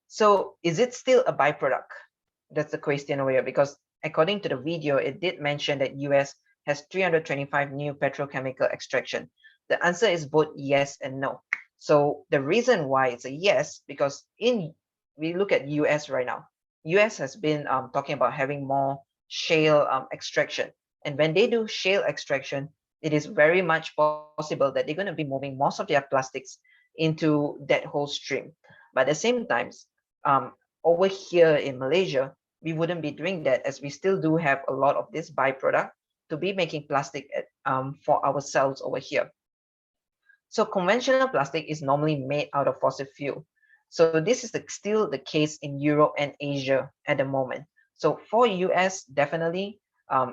So is it still a byproduct? That's the question over here, because according to the video, it did mention that US has 325 new petrochemical extraction. The answer is both yes and no. So the reason why it's a yes, because we look at US right now. US has been talking about having more shale extraction. And when they do shale extraction, it is very much possible that they're going to be moving most of their plastics into that whole stream. But at the same time, um, over here in Malaysia, we wouldn't be doing that, as we still do have a lot of this byproduct to be making plastic for ourselves over here. So conventional plastic is normally made out of fossil fuel. So this is still the case in Europe and Asia at the moment. So for US, definitely,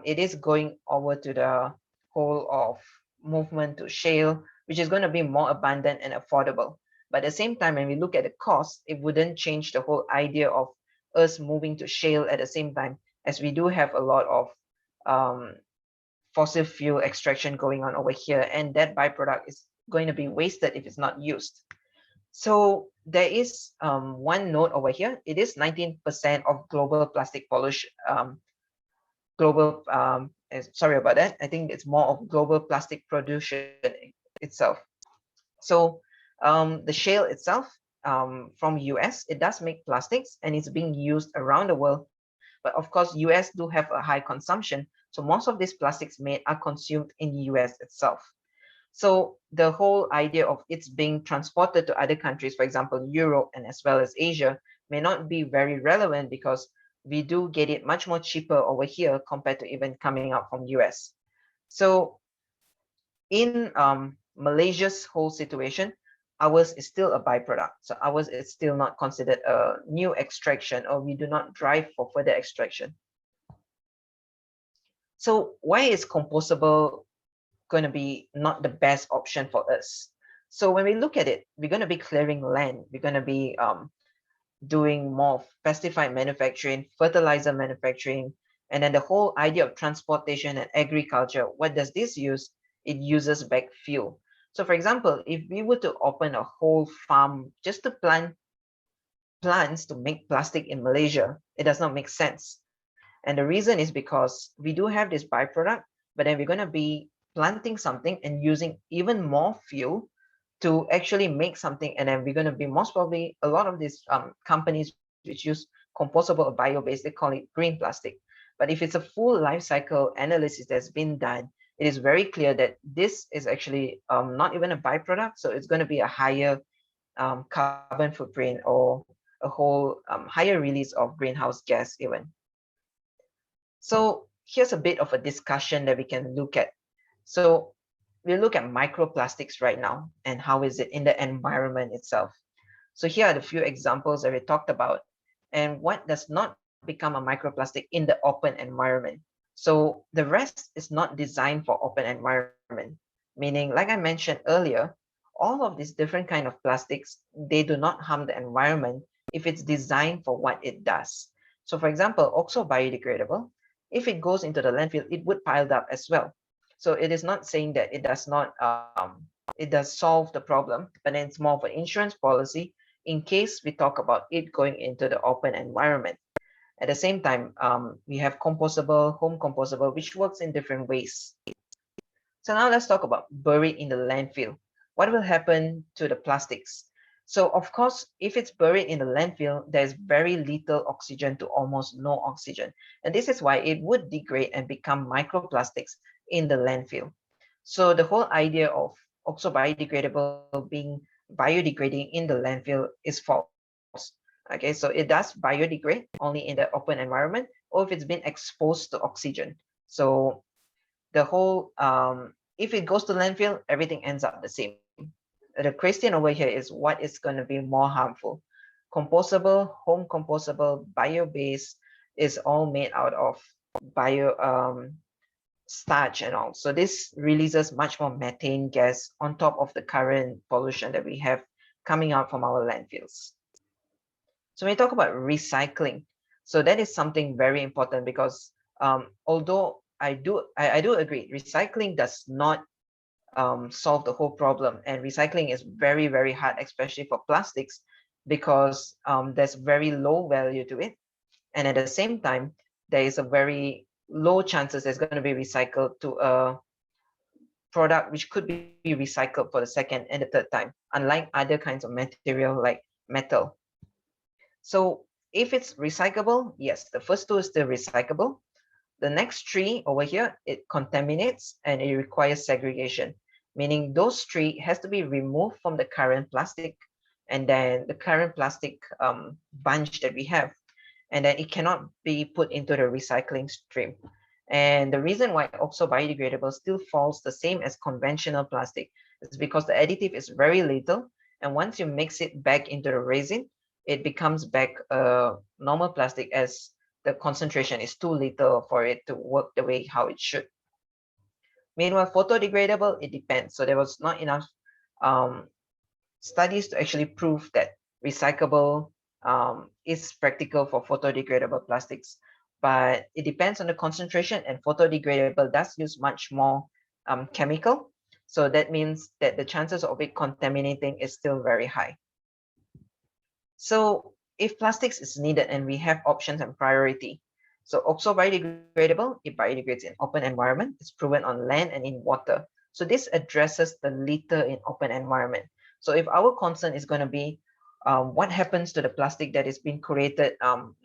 it is going over to the whole of movement to shale, which is going to be more abundant and affordable. But at the same time, when we look at the cost, it wouldn't change the whole idea of us moving to shale at the same time, as we do have a lot of um, fossil fuel extraction going on over here, and that byproduct is going to be wasted if it's not used. So there is one note over here. It is 19% of global plastic pollution. Sorry about that. I think it's more of global plastic production itself. So the shale itself from US, it does make plastics and it's being used around the world. But of course, US do have a high consumption. So most of these plastics made are consumed in the US itself. So the whole idea of it's being transported to other countries, for example, Europe and as well as Asia, may not be very relevant because we do get it much more cheaper over here compared to even coming out from US. So in Malaysia's whole situation, ours is still a byproduct. So ours is still not considered a new extraction, or we do not drive for further extraction. So why is compostable going to be not the best option for us? So when we look at it, we're going to be clearing land. We're going to be doing more pesticide manufacturing, fertilizer manufacturing, and then the whole idea of transportation and agriculture. What does this use? It uses back fuel. So for example, if we were to open a whole farm just to plant plants to make plastic in Malaysia, it does not make sense. And the reason is because we do have this byproduct, but then we're going to be planting something and using even more fuel to actually make something. And then we're going to be most probably a lot of these companies which use compostable or bio-based, they call it green plastic. But if it's a full life cycle analysis that's been done, it is very clear that this is actually not even a byproduct. So it's going to be a higher carbon footprint or a whole higher release of greenhouse gas even. So here's a bit of a discussion that we can look at. So we look at microplastics right now and how is it in the environment itself. So here are the few examples that we talked about and what does not become a microplastic in the open environment. So the rest is not designed for open environment, meaning like I mentioned earlier, all of these different kind of plastics, they do not harm the environment if it's designed for what it does. So for example, oxo biodegradable, if it goes into the landfill, it would pile up as well. So it is not saying that it does not, it does solve the problem, but then it's more of an insurance policy in case we talk about it going into the open environment. At the same time, we have compostable, home compostable, which works in different ways. So now let's talk about buried in the landfill. What will happen to the plastics? So of course, if it's buried in the landfill, there's very little oxygen to almost no oxygen. And this is why it would degrade and become microplastics in the landfill. So the whole idea of oxo biodegradable being biodegrading in the landfill is false. Okay, so it does biodegrade only in the open environment or if it's been exposed to oxygen. So the whole, if it goes to landfill, everything ends up the same. The question over here is what is going to be more harmful. Compostable, home compostable, bio-based is all made out of bio starch and all. So this releases much more methane gas on top of the current pollution that we have coming out from our landfills. So when we talk about recycling, so that is something very important because although I do agree, recycling does not solve the whole problem, and recycling is very, very hard, especially for plastics, because there's very low value to it, and at the same time there is a very low chances it's going to be recycled to a product which could be recycled for the second and the third time, unlike other kinds of material like metal. So if it's recyclable, yes, the first two is still recyclable. The next three over here, it contaminates and it requires segregation, meaning those three has to be removed from the current plastic and then the current plastic bunch that we have, and then it cannot be put into the recycling stream. And the reason why oxo biodegradable still falls the same as conventional plastic is because the additive is very little, and once you mix it back into the resin, it becomes back normal plastic as the concentration is too little for it to work the way how it should. Meanwhile, photodegradable, it depends. So there was not enough studies to actually prove that recyclable is practical for photodegradable plastics, but it depends on the concentration, and photodegradable does use much more chemical. So that means that the chances of it contaminating is still very high. So if plastics is needed and we have options and priority, so oxo biodegradable, it biodegrades in open environment, it's proven on land and in water. So this addresses the litter in open environment. So if our concern is going to be what happens to the plastic that is being created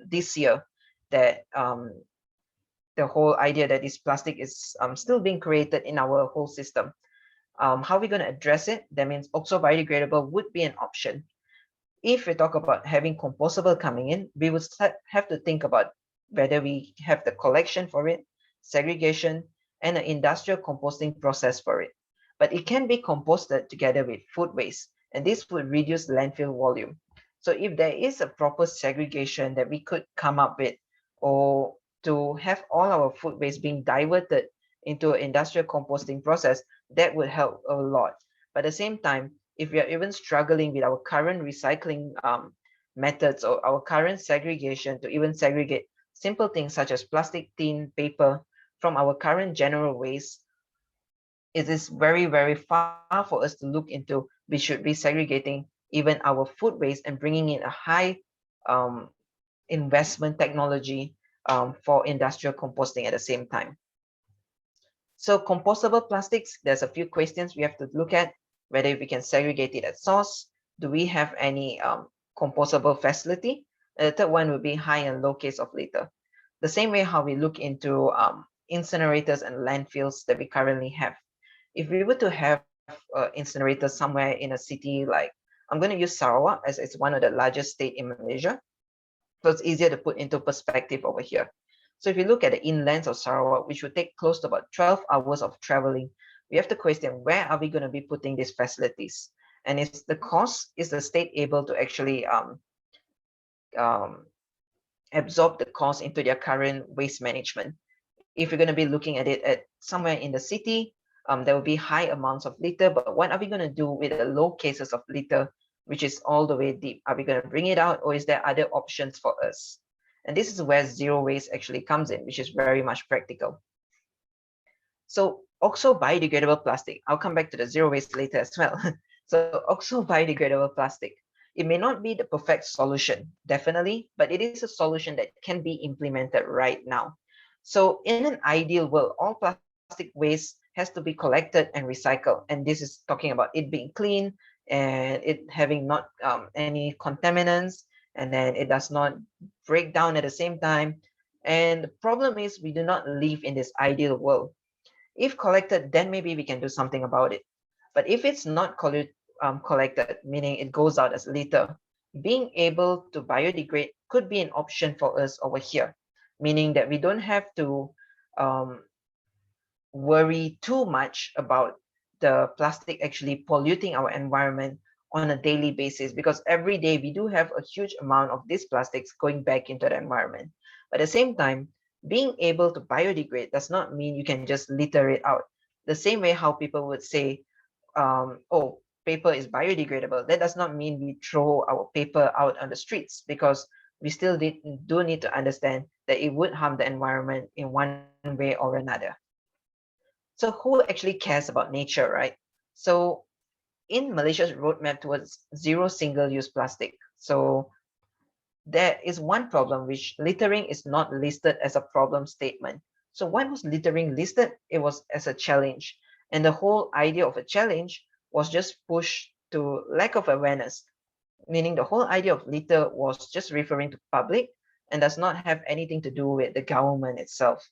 this year, that the whole idea that this plastic is still being created in our whole system, how are we going to address it? That means oxo biodegradable would be an option. If we talk about having compostable coming in, we would have to think about whether we have the collection for it, segregation, and an industrial composting process for it. But it can be composted together with food waste, and this would reduce landfill volume. So if there is a proper segregation that we could come up with, or to have all our food waste being diverted into an industrial composting process, that would help a lot. But at the same time, if we are even struggling with our current recycling methods or our current segregation to even segregate simple things such as plastic, tin, paper from our current general waste, it is very, very far for us to look into. We should be segregating even our food waste and bringing in a high investment technology for industrial composting at the same time. So compostable plastics, there's a few questions we have to look at. Whether we can segregate it at source, do we have any compostable facility? And the third one would be high and low case of litter. The same way how we look into incinerators and landfills that we currently have. If we were to have incinerators somewhere in a city like, I'm going to use Sarawak as it's one of the largest state in Malaysia, so it's easier to put into perspective over here. So if you look at the inlands of Sarawak, which would take close to about 12 hours of traveling, we have to question, where are we going to be putting these facilities? And is the cost, is the state able to actually absorb the cost into their current waste management? If you're going to be looking at it at somewhere in the city, there will be high amounts of litter, but what are we going to do with the low cases of litter, which is all the way deep? Are we going to bring it out, or is there other options for us? And this is where zero waste actually comes in, which is very much practical. So oxo biodegradable plastic, I'll come back to the zero waste later as well. So oxo biodegradable plastic, it may not be the perfect solution, definitely, but it is a solution that can be implemented right now. So in an ideal world, all plastic waste has to be collected and recycled. And this is talking about it being clean and it having not any contaminants, and then it does not break down at the same time. And the problem is we do not live in this ideal world. If collected, then maybe we can do something about it. But if it's not collected, meaning it goes out as litter, being able to biodegrade could be an option for us over here, meaning that we don't have to worry too much about the plastic actually polluting our environment on a daily basis, because every day we do have a huge amount of these plastics going back into the environment. But at the same time, being able to biodegrade does not mean you can just litter it out. The same way how people would say, oh, paper is biodegradable, that does not mean we throw our paper out on the streets, because we still do need to understand that it would harm the environment in one way or another. So who actually cares about nature, right? So in Malaysia's roadmap towards zero single-use plastic, so there is one problem, which littering is not listed as a problem statement. So why was littering listed? It was as a challenge. And the whole idea of a challenge was just pushed to lack of awareness. meaning the whole idea of litter was just referring to public and does not have anything to do with the government itself.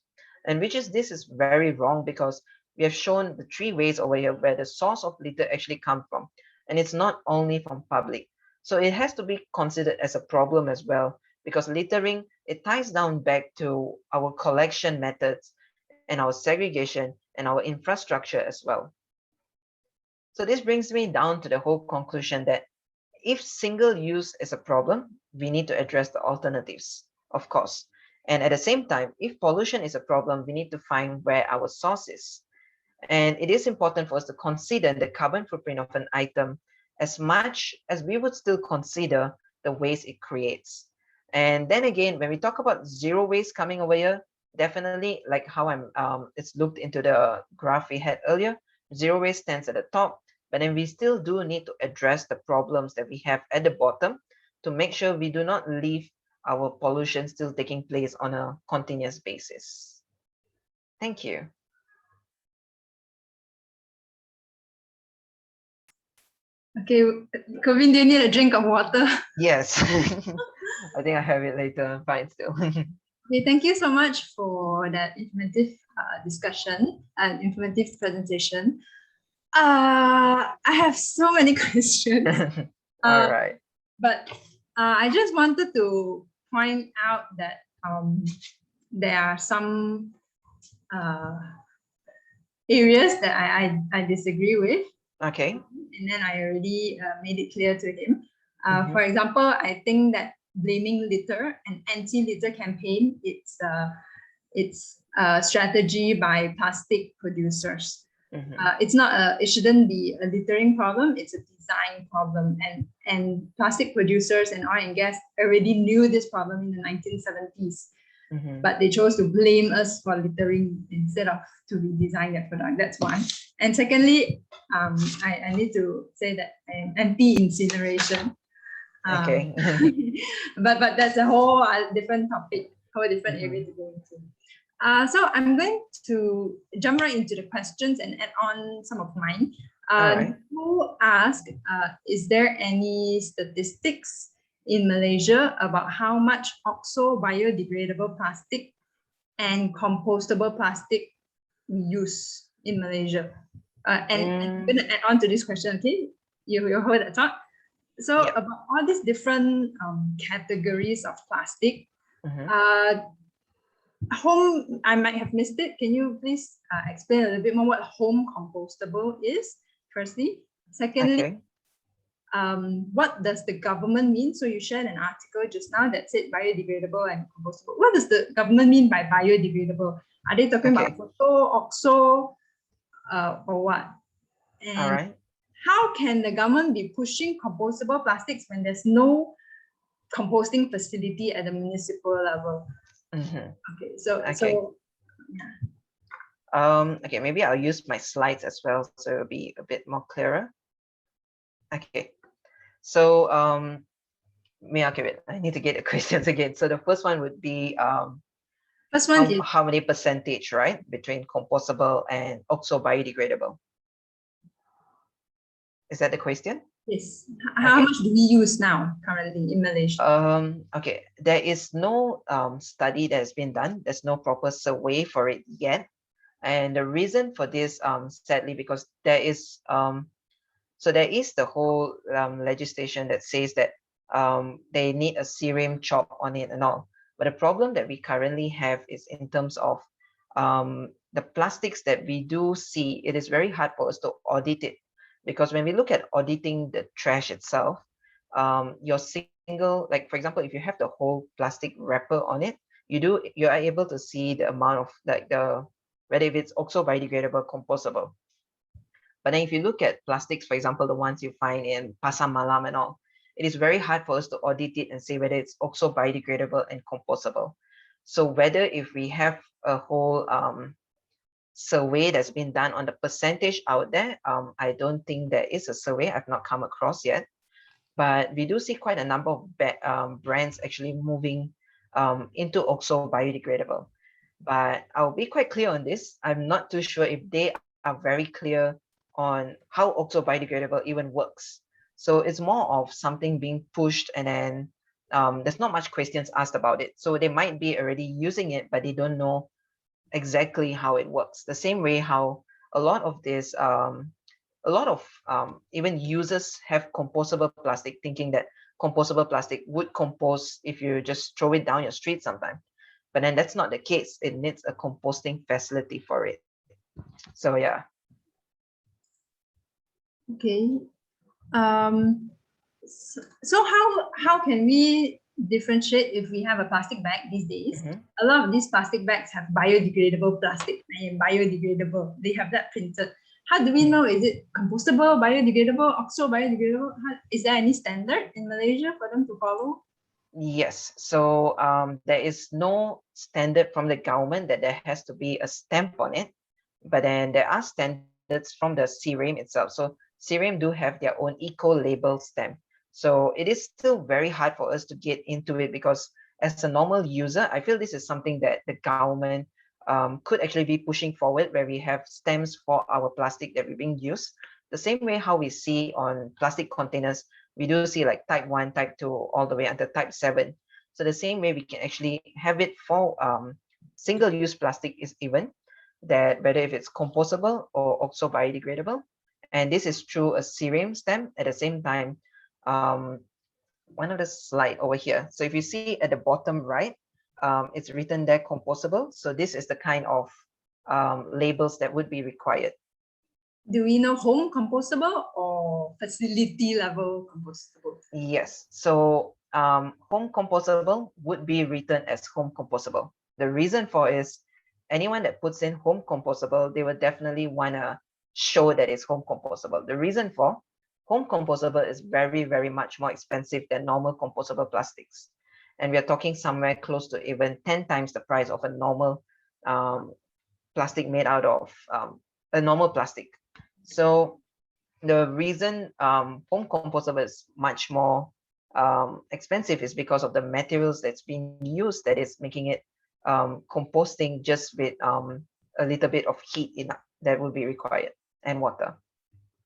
And this is very wrong, because we have shown the three ways over here where the source of litter actually come from, and it's not only from public. So it has to be considered as a problem as well, because littering, it ties down back to our collection methods and our segregation and our infrastructure as well. So this brings me down to the whole conclusion that if single use is a problem, we need to address the alternatives, of course. And at the same time, if pollution is a problem, we need to find where our source is. And it is important for us to consider the carbon footprint of an item as much as we would still consider the waste it creates. And then again, when we talk about zero waste coming over here, definitely like how it's looked into the graph we had earlier, zero waste stands at the top, but then we still do need to address the problems that we have at the bottom to make sure we do not leave our pollution still taking place on a continuous basis. Thank you. Okay, Kovin, do you need a drink of water? Yes, I think I have it later. Fine, still. Okay, thank you so much for that informative discussion and informative presentation. I have so many questions. All right. But I just wanted to point out that there are some areas that I disagree with. Okay. And then I already made it clear to him. For example, I think that blaming litter and anti-litter campaign, it's a strategy by plastic producers. It's not it shouldn't be a littering problem, it's a design problem. And plastic producers and oil and gas already knew this problem in the 1970s. But they chose to blame us for littering instead of to redesign their product. That's one. And secondly, I need to say that I am anti-incineration. Okay. but that's a whole different topic, whole different area to go into. So I'm going to jump right into the questions and add on some of mine. Who asked, is there any statistics in Malaysia about how much oxo biodegradable plastic and compostable plastic we use in Malaysia? And I'm going to add on to this question, okay? You heard that thought? So about all these different categories of plastic, home, I might have missed it. Can you please explain a little bit more what home compostable is, firstly? Secondly, what does the government mean? So you shared an article just now that said biodegradable and compostable. What does the government mean by biodegradable? Are they talking about photo, oxo, or what? And how can the government be pushing compostable plastics when there's no composting facility at the municipal level? Okay, so okay, maybe I'll use my slides as well, so it'll be a bit more clearer. Okay, so wait, I need to get the questions again. So the first one would be how many percentage, right, between compostable and oxo biodegradable? Is that the question? Yes. How much do we use now currently in Malaysia? Okay, there is no study that has been done. There's no proper survey for it yet. And the reason for this, sadly, because there is there is the whole legislation that says that they need a CRIM chop on it and all. But the problem that we currently have is in terms of the plastics that we do see, it is very hard for us to audit it. Because when we look at auditing the trash itself, your single, like for example, if you have the whole plastic wrapper on it, you are able to see the amount of like whether if it's oxo biodegradable, compostable. But then if you look at plastics, for example, the ones you find in Pasar Malam and all, it is very hard for us to audit it and say whether it's oxo biodegradable and compostable. So whether if we have a whole survey that's been done on the percentage out there, I don't think there is a survey. I've not come across yet, but we do see quite a number of brands actually moving into oxo biodegradable. But I'll be quite clear on this. I'm not too sure if they are very clear on how oxo biodegradable even works. So it's more of something being pushed, and then there's not much questions asked about it. So they might be already using it, but they don't know exactly how it works. The same way how a lot of this, a lot of even users have compostable plastic, thinking that compostable plastic would compose if you just throw it down your street sometime. But then that's not the case. It needs a composting facility for it. So yeah. Okay. So how can we differentiate if we have a plastic bag these days? Mhm. A lot of these plastic bags have biodegradable plastic and biodegradable. They have that printed. How do we know, is it compostable, biodegradable, oxo biodegradable? Is there any standard in Malaysia for them to follow? Yes, so there is no standard from the government that there has to be a stamp on it, but then there are standards from the CRAM itself. So CRAM do have their own eco-label stamp. So it is still very hard for us to get into it, because as a normal user, I feel this is something that the government could actually be pushing forward, where we have stamps for our plastic that we're being used. The same way how we see on plastic containers, we do see like type 1, type 2, all the way until type 7. So the same way we can actually have it for single-use plastic is even, that whether if it's compostable or also biodegradable. And this is through a CRAM stamp. At the same time, one of the slide over here. So if you see at the bottom right, it's written there compostable. So this is the kind of labels that would be required. Do we know home compostable or facility level compostable? Yes. So home compostable would be written as home compostable. The reason for is anyone that puts in home compostable, they will definitely want to show that it's home compostable. The reason for home compostable is very, very much more expensive than normal compostable plastics. And we are talking somewhere close to even 10 times the price of a normal plastic made out of a normal plastic. So the reason home compostable is much more expensive is because of the materials that's being used, that is making it composting just with a little bit of heat that will be required, and water.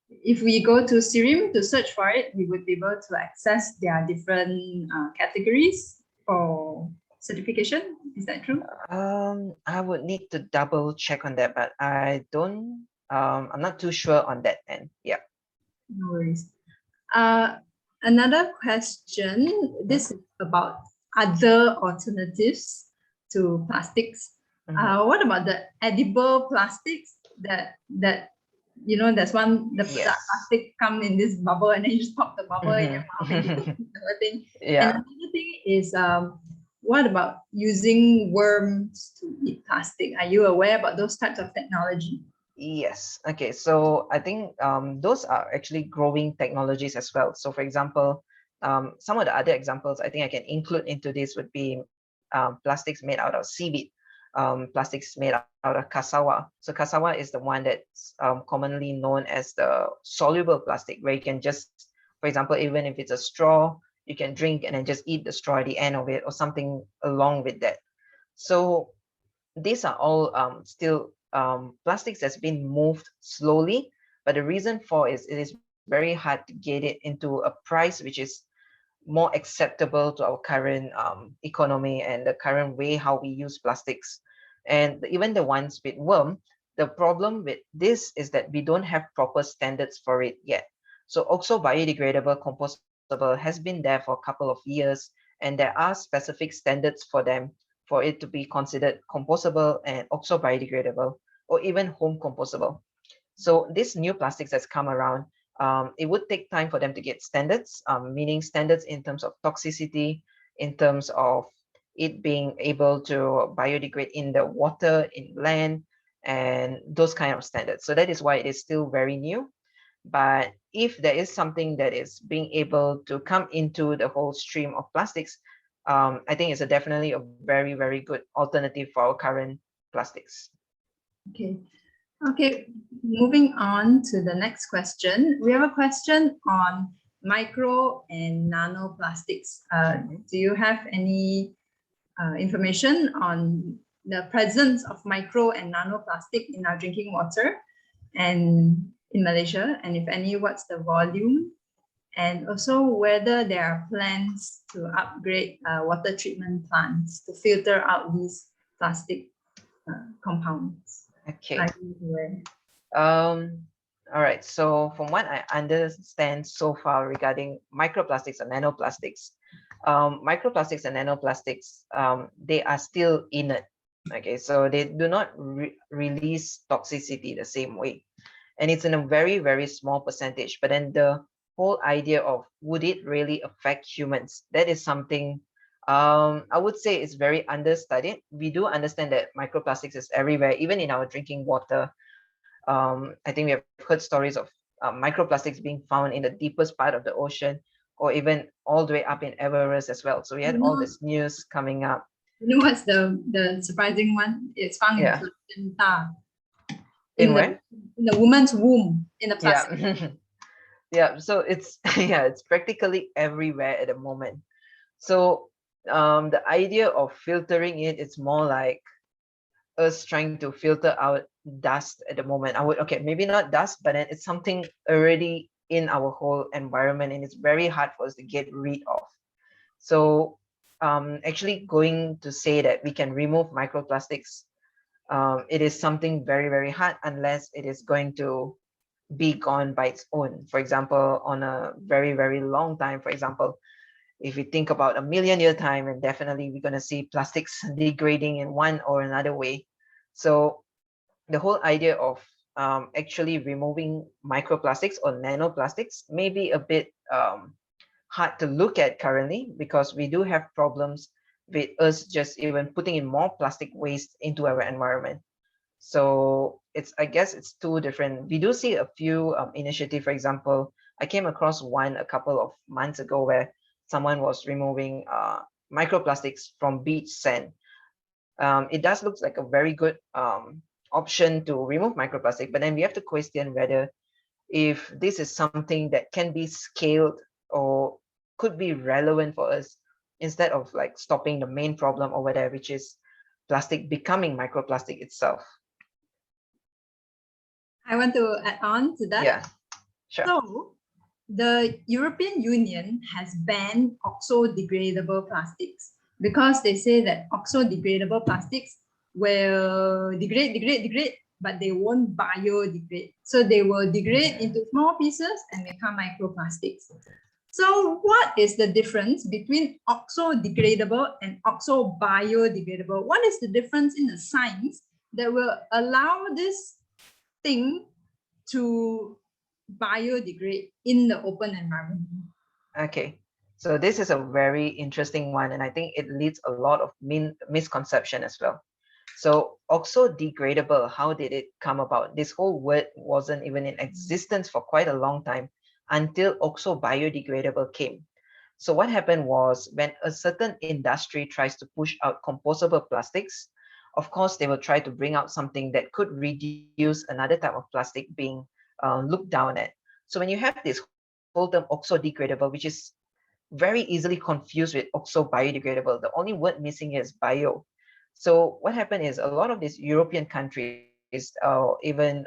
If we go to CRAM to search for it, we would be able to access their different categories for certification. Is that true? I would need to double check on that, but I don't, I'm not too sure on that end. Yeah. No worries. Another question, this is about other alternatives to plastics. What about the edible plastics that there's one, the Yes. plastic come in this bubble and then you just pop the bubble in your mouth and you eat the thing. Yeah. And another thing is what about using worms to eat plastic? Are you aware about those types of technology? Yes. Okay. So I think those are actually growing technologies as well. So for example, some of the other examples I think I can include into this would be plastics made out of seaweed, plastics made out of cassava. So cassava is the one that's commonly known as the soluble plastic, where you can just, for example, even if it's a straw, you can drink and then just eat the straw at the end of it, or something along with that. So these are all still plastics that's been moved slowly, but the reason for is it is very hard to get it into a price which is more acceptable to our current economy and the current way how we use plastics. And even the ones with worm, the problem with this is that we don't have proper standards for it yet. So also biodegradable, compostable has been there for a couple of years, and there are specific standards for them for it to be considered compostable and also biodegradable, or even home compostable. So these new plastics that's come around, it would take time for them to get standards, meaning standards in terms of toxicity, in terms of it being able to biodegrade in the water, in land, and those kind of standards. So that is why it is still very new. But if there is something that is being able to come into the whole stream of plastics, I think it's definitely a very, very good alternative for our current plastics. Okay. Okay, moving on to the next question. We have a question on micro and nanoplastics. Do you have any information on the presence of micro and nanoplastic in our drinking water and in Malaysia? And if any, what's the volume? and also whether there are plans to upgrade water treatment plants to filter out these plastic compounds. Okay. Are you aware? All right. So from what I understand so far regarding microplastics and nanoplastics, microplastics and nanoplastics, they are still inert. Okay, so they do not release toxicity the same way, and it's in a very, very small percentage. But then the whole idea of would it really affect humans? That is something I would say is very understudied. We do understand that microplastics is everywhere, even in our drinking water. I think we have heard stories of microplastics being found in the deepest part of the ocean, or even all the way up in Everest as well. So we had all this news coming up. You know what's the surprising one? It's found Yeah. in placenta. In where? In the woman's womb, in the plastic. Yeah. Yeah, so it's yeah, it's practically everywhere at the moment. So the idea of filtering it, it's more like us trying to filter out dust at the moment. I would, okay, maybe not dust, but then it's something already in our whole environment, and it's very hard for us to get rid of. So actually going to say that we can remove microplastics, it is something very, very hard unless it is going to be gone by its own. For example, on a very, very long time, for example, if we think about a million-year time, and definitely we're going to see plastics degrading in one or another way. So the whole idea of actually removing microplastics or nanoplastics may be a bit hard to look at currently, because we do have problems with us just even putting in more plastic waste into our environment. So I guess it's two different. We do see a few initiative. For example, I came across one a couple of months ago where someone was removing microplastics from beach sand. It does look like a very good option to remove microplastic, but then we have to question whether if this is something that can be scaled or could be relevant for us, instead of like stopping the main problem over there, which is plastic becoming microplastic itself. I want to add on to that. Yeah, sure. So the European Union has banned oxo-degradable plastics because they say that oxo-degradable plastics will degrade, but they won't biodegrade. So they will degrade into small pieces and become microplastics. So what is the difference between oxo-degradable and oxo-biodegradable? What is the difference in the science that will allow this thing to biodegrade in the open environment? Okay, so this is a very interesting one, and I think it leads a lot of misconception as well. So oxo-degradable, how did it come about? This whole word wasn't even in existence for quite a long time until oxo-biodegradable came. So what happened was, when a certain industry tries to push out compostable plastics, of course, they will try to bring out something that could reduce another type of plastic being looked down at. So when you have this whole term oxo-degradable, which is very easily confused with oxo-biodegradable, the only word missing is bio. So what happened is, a lot of these European countries, even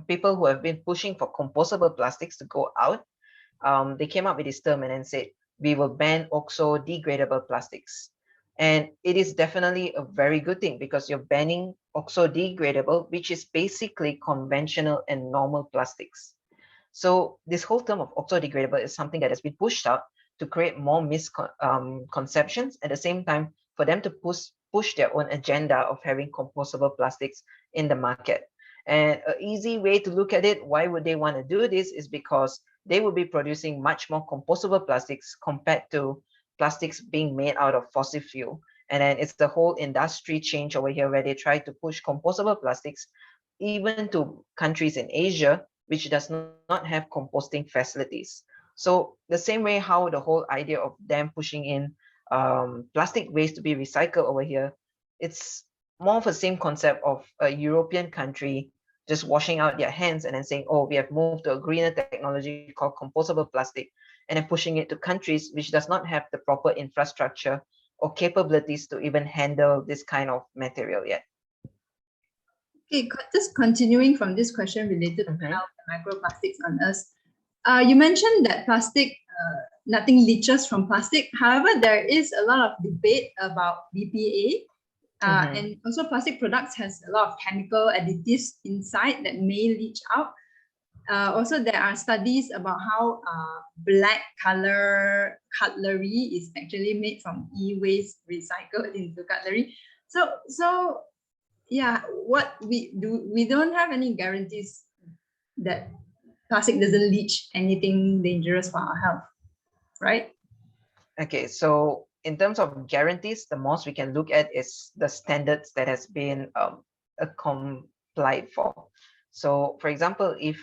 people who have been pushing for compostable plastics to go out, they came up with this term and then said, we will ban oxo-degradable plastics. And it is definitely a very good thing, because you're banning oxo-degradable, which is basically conventional and normal plastics. So this whole term of oxo-degradable is something that has been pushed out to create more misconceptions, at the same time for them to push their own agenda of having compostable plastics in the market. And an easy way to look at it, why would they want to do this, is because they will be producing much more compostable plastics compared to plastics being made out of fossil fuel. And then it's the whole industry change over here, where they try to push compostable plastics even to countries in Asia which does not have composting facilities. So the same way how the whole idea of them pushing in plastic waste to be recycled over here, it's more of the same concept of a European country just washing out their hands and then saying, oh, we have moved to a greener technology called compostable plastic, and then pushing it to countries which does not have the proper infrastructure or capabilities to even handle this kind of material yet. Okay, just continuing from this question related to the microplastics on us. You mentioned that plastic, nothing leaches from plastic. However, there is a lot of debate about BPA. And also plastic products has a lot of chemical additives inside that may leach out. Also, there are studies about how black color cutlery is actually made from e-waste recycled into cutlery. So yeah, what we don't have any guarantees that plastic doesn't leach anything dangerous for our health, right? Okay, so in terms of guarantees, the most we can look at is the standards that has been complied for. So for example, if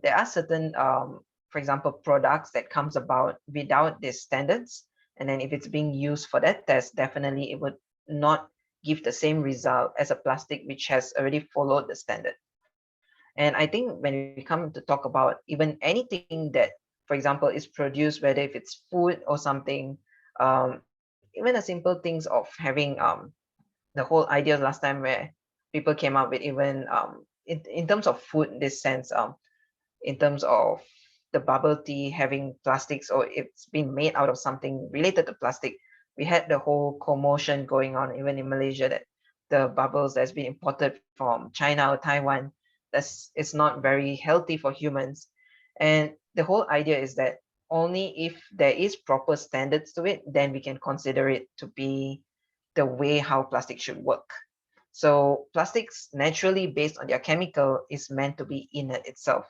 there are certain, for example, products that comes about without these standards, and then if it's being used for that test, definitely it would not give the same result as a plastic which has already followed the standard. And I think when we come to talk about even anything that, for example, is produced, whether if it's food or something, even the simple things of having the whole idea last time where people came up with even in terms of food in this sense, in terms of the bubble tea having plastics or it's been made out of something related to plastic. We had the whole commotion going on even in Malaysia that the bubbles that's been imported from China or Taiwan, it's not very healthy for humans. And the whole idea is that only if there is proper standards to it, then we can consider it to be the way how plastic should work. So plastics naturally based on their chemical is meant to be inert itself.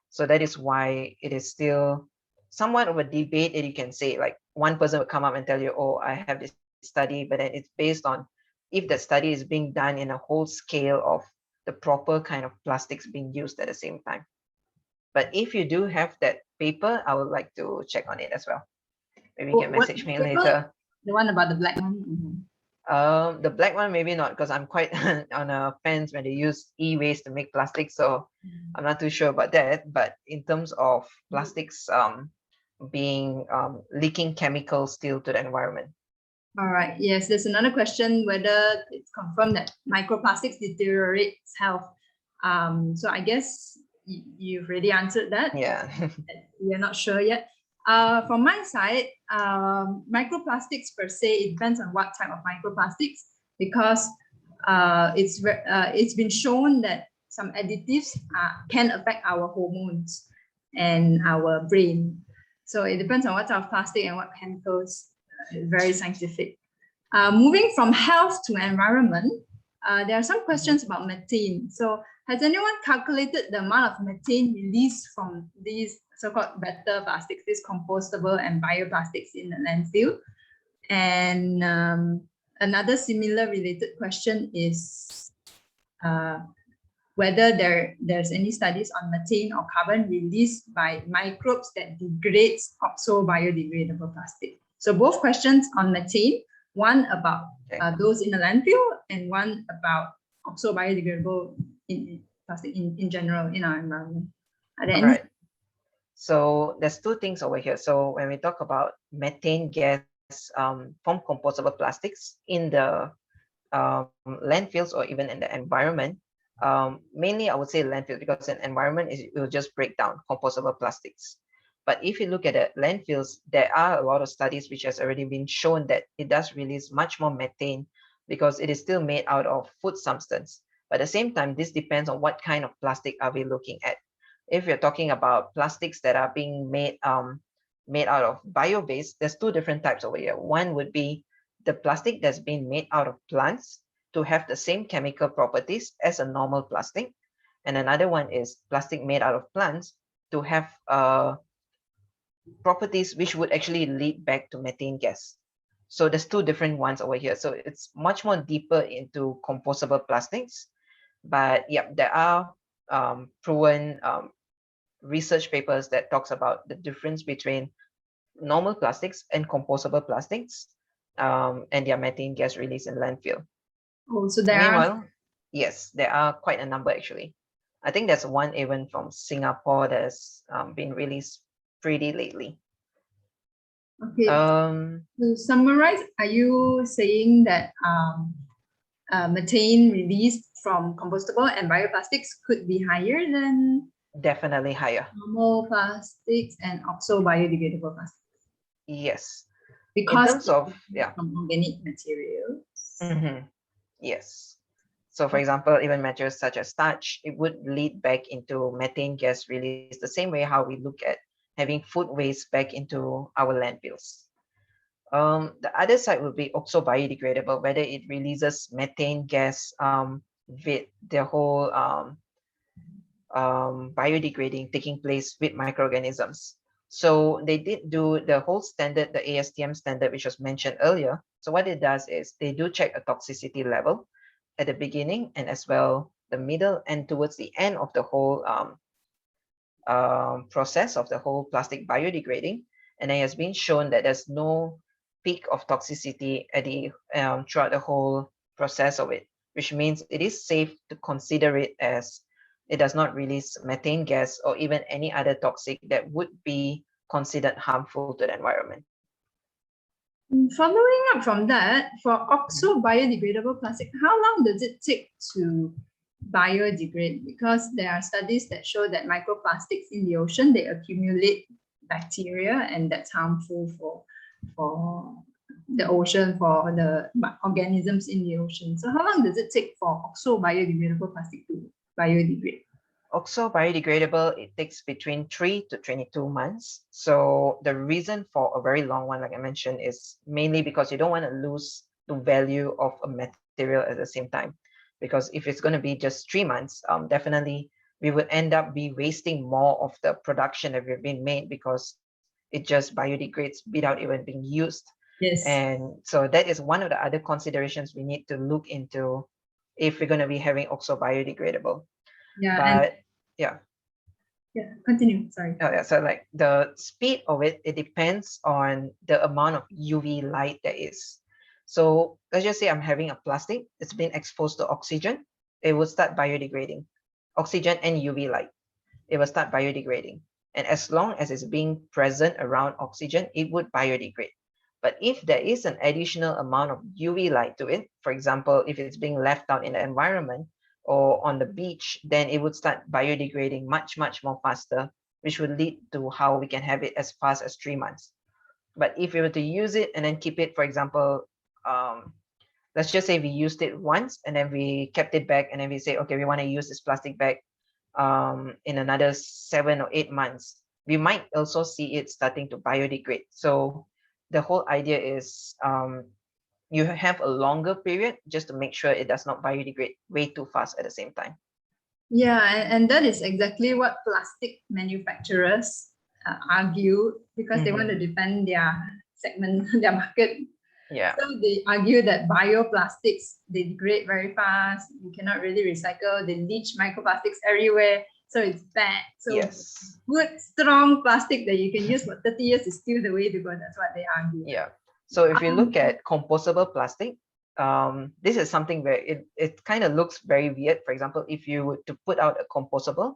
So that is why it is still somewhat of a debate that you can say, like one person will come up and tell you, oh, I have this study, but then it's based on if that study is being done in a whole scale of the proper kind of plastics being used at the same time. But if you do have that paper, I would like to check on it as well. Maybe you can message me later. The one about the black one? The black one maybe not, because I'm quite on a fence when they use e-waste to make plastic, so I'm not too sure about that. But in terms of plastics being leaking chemicals still to the environment. All right. Yes, there's another question whether it's confirmed that microplastics deteriorates health. So I guess you've already answered that. Yeah. We're not sure yet. From my side, microplastics per se, it depends on what type of microplastics, because it's been shown that some additives can affect our hormones and our brain. So it depends on what type of plastic and what chemicals. Very scientific. Moving from health to environment, there are some questions about methane. So has anyone calculated the amount of methane released from these so-called better plastics, these compostable and bioplastics in the landfill? And another similar related question is whether there's any studies on methane or carbon released by microbes that degrades oxo-biodegradable plastic. So both questions on methane, one about those in the landfill and one about oxo-biodegradable in plastic in general in our environment. Are there any? Right. So there's two things over here. So when we talk about methane gas from compostable plastics in the landfills or even in the environment, mainly I would say landfill, because an environment it will just break down compostable plastics. But if you look at the landfills, there are a lot of studies which has already been shown that it does release much more methane because it is still made out of food substance. But at the same time, this depends on what kind of plastic are we looking at. If you're talking about plastics that are being made out of bio-based, there's two different types over here. One would be the plastic that's been made out of plants to have the same chemical properties as a normal plastic. And another one is plastic made out of plants to have properties which would actually lead back to methane gas. So there's two different ones over here. So it's much more deeper into compostable plastics. But yeah, there are proven research papers that talks about the difference between normal plastics and compostable plastics and their methane gas release in landfill. Oh, so there Meanwhile, yes, there are quite a number actually. I think there's one even from Singapore that's been released pretty lately. Okay. To summarize, are you saying that methane released from compostable and bioplastics could be higher than Definitely higher. Normal plastics and oxo biodegradable plastics. Yes. Because terms of- it's yeah. from organic materials. Yes. So for example, even materials such as starch, it would lead back into methane gas release, the same way how we look at having food waste back into our landfills. The other side would be oxo biodegradable, whether it releases methane gas with the whole biodegrading taking place with microorganisms. So they did do the whole standard, the ASTM standard, which was mentioned earlier. So what it does is they do check a toxicity level at the beginning and as well the middle and towards the end of the whole process of the whole plastic biodegrading. And it has been shown that there's no peak of toxicity at the throughout the whole process of it, which means it is safe to consider it as it does not release methane gas or even any other toxic that would be considered harmful to the environment. Following up from that, for oxo biodegradable plastic, how long does it take to biodegrade? Because there are studies that show that microplastics in the ocean, they accumulate bacteria, and that's harmful for the ocean, for the organisms in the ocean. So how long does it take for oxo biodegradable plastic to biodegrade? Oxo biodegradable, it takes between 3 to 22 months. So the reason for a very long one, like I mentioned, is mainly because you don't want to lose the value of a material at the same time. Because if it's going to be just 3 months, definitely we would end up be wasting more of the production that we've been made because it just biodegrades without even being used. Yes. And so that is one of the other considerations we need to look into if we're going to be having oxo biodegradable. Yeah. But yeah. Yeah, continue. Sorry. Oh, yeah. So like the speed of it, it depends on the amount of UV light there is. So let's just say I'm having a plastic, it's been exposed to oxygen, it will start biodegrading. Oxygen and UV light, it will start biodegrading. And as long as it's being present around oxygen, it would biodegrade. But if there is an additional amount of UV light to it, for example, if it's being left out in the environment or on the beach, then it would start biodegrading much, much more faster, which would lead to how we can have it as fast as 3 months. But if we were to use it and then keep it, for example, let's just say we used it once and then we kept it back and then we say, okay, we want to use this plastic bag in another 7 or 8 months, we might also see it starting to biodegrade. So the whole idea is you have a longer period just to make sure it does not biodegrade way too fast at the same time. Yeah, and that is exactly what plastic manufacturers argue, because they want to defend their segment, their market. Yeah. So they argue that bioplastics, they degrade very fast, you cannot really recycle, they leach microplastics everywhere, so it's bad. So yes, good, strong plastic that you can use for 30 years is still the way to go. That's what they argue. Yeah. So if you look at compostable plastic, this is something where it kind of looks very weird. For example, if you were to put out a compostable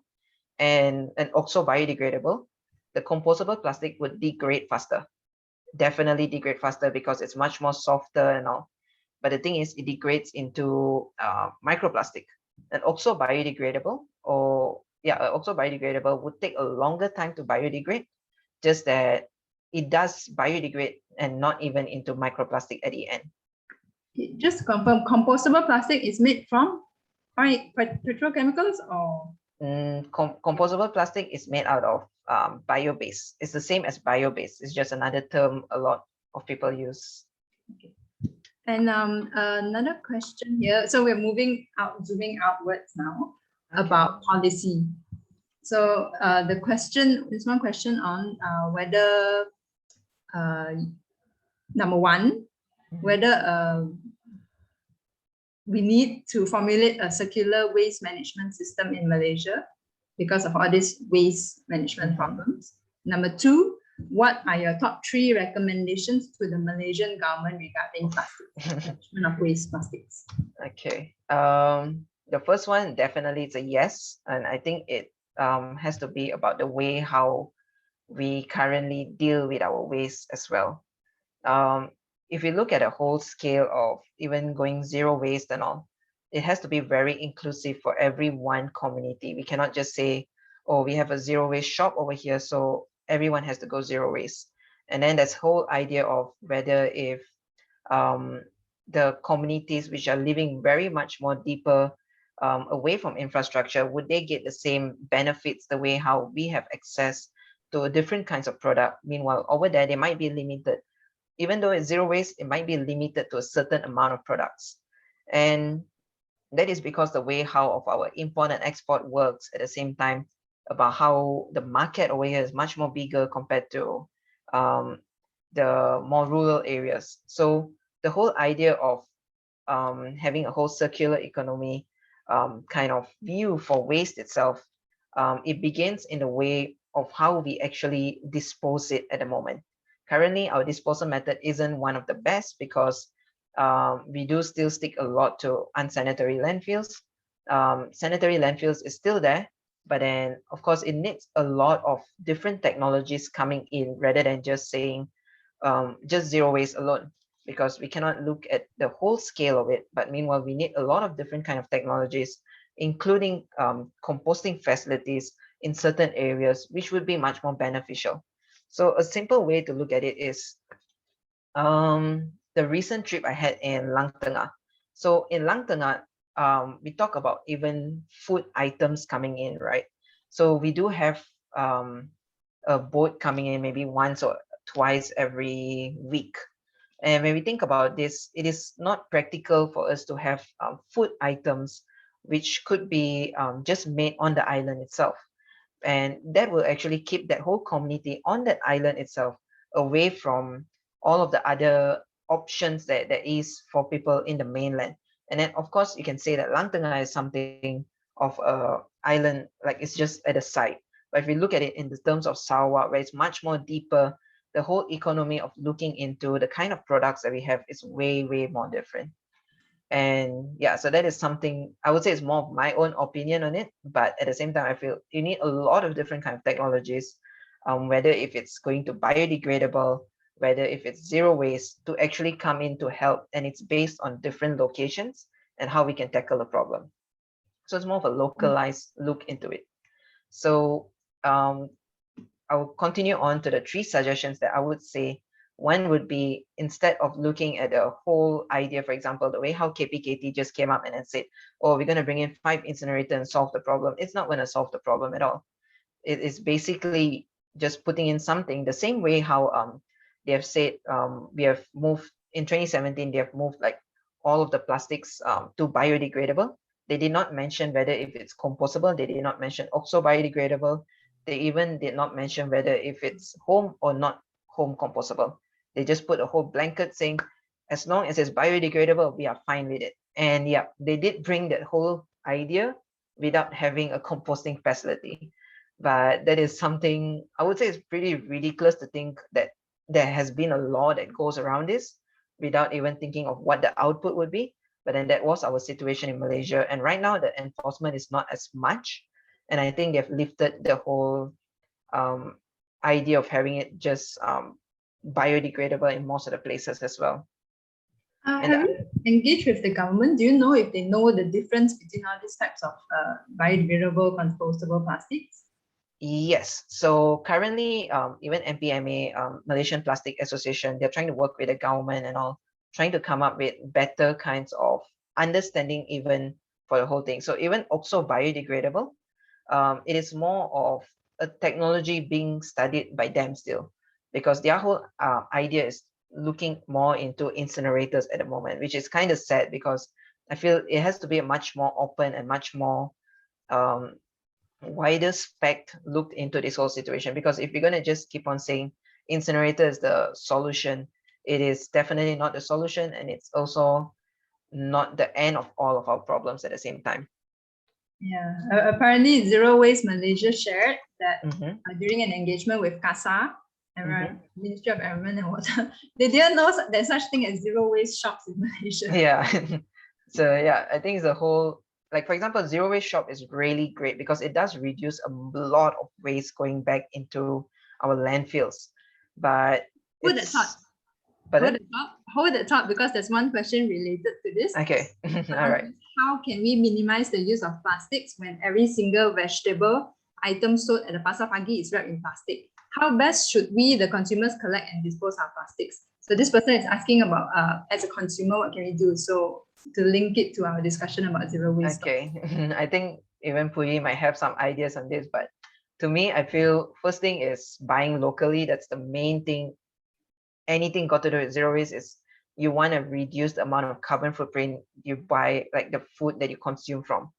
and an oxo biodegradable, the compostable plastic would degrade faster. Definitely degrade faster because it's much more softer and all. But the thing is, it degrades into microplastic. An oxo biodegradable oxo biodegradable would take a longer time to biodegrade, just that it does biodegrade and not even into microplastic at the end. Just to confirm, compostable plastic is made from petrochemicals or? Compostable plastic is made out of bio-based. It's the same as bio-based. It's just another term a lot of people use. Okay. And another question here. So we're zooming outwards now about policy. So the question is one question on whether number one, whether we need to formulate a circular waste management system in Malaysia because of all these waste management problems. Number two, what are your top 3 recommendations to the Malaysian government regarding plastic management of waste plastics? Okay. The first one definitely is a yes, and I think it has to be about the way how we currently deal with our waste as well. If you look at a whole scale of even going zero waste and all, it has to be very inclusive for every one community. We cannot just say, oh, we have a zero waste shop over here, so everyone has to go zero waste. And then this whole idea of whether if the communities which are living very much more deeper away from infrastructure, would they get the same benefits the way how we have access to different kinds of product? Meanwhile, over there, they might be limited. Even though it's zero waste, it might be limited to a certain amount of products. And that is because the way how of our import and export works at the same time, about how the market over here is much more bigger compared to the more rural areas. So the whole idea of having a whole circular economy kind of view for waste itself, it begins in the way of how we actually dispose it at the moment. Currently, our disposal method isn't one of the best because we do still stick a lot to unsanitary landfills. Sanitary landfills is still there, but then of course it needs a lot of different technologies coming in rather than just saying just zero waste alone, because we cannot look at the whole scale of it. But meanwhile, we need a lot of different kind of technologies, including composting facilities in certain areas, which would be much more beneficial. So a simple way to look at it is the recent trip I had in Lang Tengah. So in Lang Tengah, we talk about even food items coming in, right? So we do have a boat coming in maybe once or twice every week. And when we think about this, it is not practical for us to have food items which could be just made on the island itself. And that will actually keep that whole community on that island itself away from all of the other options that there is for people in the mainland. And then of course you can say that Lang Tengah is something of a island, like it's just at the side. But if we look at it in the terms of Sarawak, where it's much more deeper, the whole economy of looking into the kind of products that we have is way, way more different. And yeah, so that is something I would say is more of my own opinion on it. But at the same time, I feel you need a lot of different kind of technologies, whether if it's going to biodegradable, whether if it's zero waste, to actually come in to help. And it's based on different locations and how we can tackle the problem. So it's more of a localized look into it. So I will continue on to the 3 suggestions that I would say. One would be, instead of looking at the whole idea, for example, the way how KPKT just came up and then said, oh, we're going to bring in 5 incinerators and solve the problem. It's not going to solve the problem at all. It is basically just putting in something the same way how they have said we have moved in 2017, they have moved like all of the plastics to biodegradable. They did not mention whether if it's compostable. They did not mention also biodegradable. They even did not mention whether if it's home or not home compostable. They just put a whole blanket saying, as long as it's biodegradable, we are fine with it. And yeah, they did bring that whole idea without having a composting facility. But that is something I would say is pretty ridiculous to think that there has been a law that goes around this without even thinking of what the output would be. But then that was our situation in Malaysia. And right now the enforcement is not as much. And I think they've lifted the whole idea of having it just biodegradable in most of the places as well. Have you engaged with the government? Do you know if they know the difference between all these types of biodegradable, compostable plastics? Yes. So currently, even MPMA, Malaysian Plastic Association, they're trying to work with the government and all, trying to come up with better kinds of understanding even for the whole thing. So even also biodegradable, it is more of a technology being studied by them still, because their whole idea is looking more into incinerators at the moment, which is kind of sad because I feel it has to be a much more open and much more wider spec looked into this whole situation. Because if you're going to just keep on saying incinerator is the solution, it is definitely not the solution, and it's also not the end of all of our problems at the same time. Yeah, apparently Zero Waste Malaysia shared that during an engagement with CASA, Ministry of Environment and Water, they didn't know there's such thing as zero waste shops in Malaysia. Yeah. So yeah, I think the whole, like for example, zero waste shop is really great because it does reduce a lot of waste going back into our landfills. But hold that thought. Hold that thought, because there's one question related to this. Okay. All right. How can we minimize the use of plastics when every single vegetable items sold at the pasar pagi is wrapped in plastic. How best should we, the consumers, collect and dispose our plastics? So this person is asking about, as a consumer, what can we do? So to link it to our discussion about zero waste. Okay, I think even Puyi might have some ideas on this, but to me, I feel first thing is buying locally. That's the main thing. Anything got to do with zero waste is you want to reduce the amount of carbon footprint you buy, like the food that you consume from.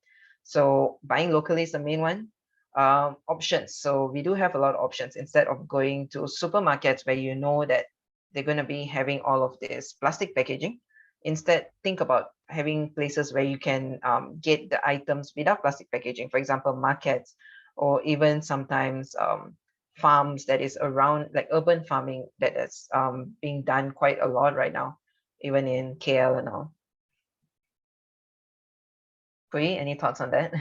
So buying locally is the main one. Options. So we do have a lot of options instead of going to supermarkets where you know that they're going to be having all of this plastic packaging. Instead, think about having places where you can get the items without plastic packaging. For example, markets, or even sometimes farms that is around, like urban farming that is being done quite a lot right now, even in KL and all. Puyi, any thoughts on that?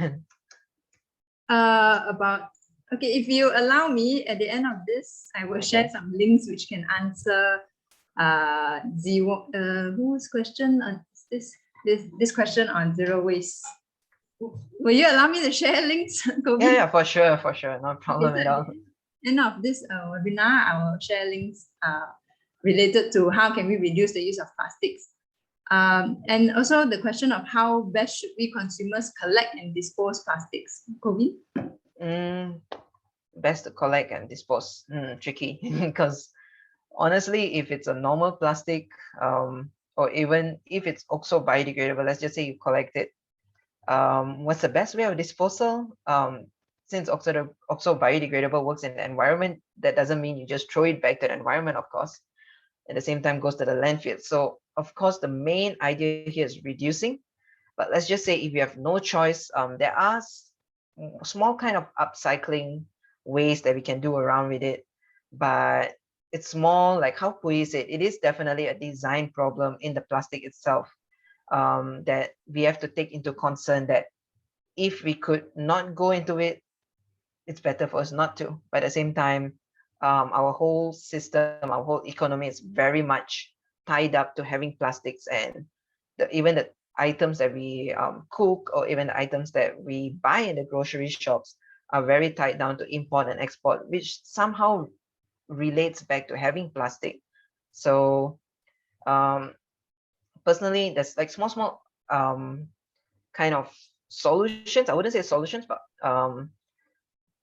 Okay, if you allow me, at the end of this, I will share some links which can answer whose question on this question on zero waste. Will you allow me to share links, Kovin? Yeah, for sure, no problem at all. End of this webinar, I will share links related to how can we reduce the use of plastics. And also the question of how best should we consumers collect and dispose plastics. Kovin? Best to collect and dispose. Tricky because honestly, if it's a normal plastic, or even if it's also biodegradable, let's just say you collect it, what's the best way of disposal? Since oxo biodegradable works in the environment, that doesn't mean you just throw it back to the environment, of course. At the same time, goes to the landfill. So of course, the main idea here is reducing. But let's just say if you have no choice, there are small kind of upcycling ways that we can do around with it. But it's more like how Puyi said, it is definitely a design problem in the plastic itself, that we have to take into concern that if we could not go into it, it's better for us not to. But at the same time, our whole system, our whole economy is very much tied up to having plastics, and even the items that we cook, or even the items that we buy in the grocery shops are very tied down to import and export, which somehow relates back to having plastic. So personally, there's like small kind of solutions. I wouldn't say solutions, but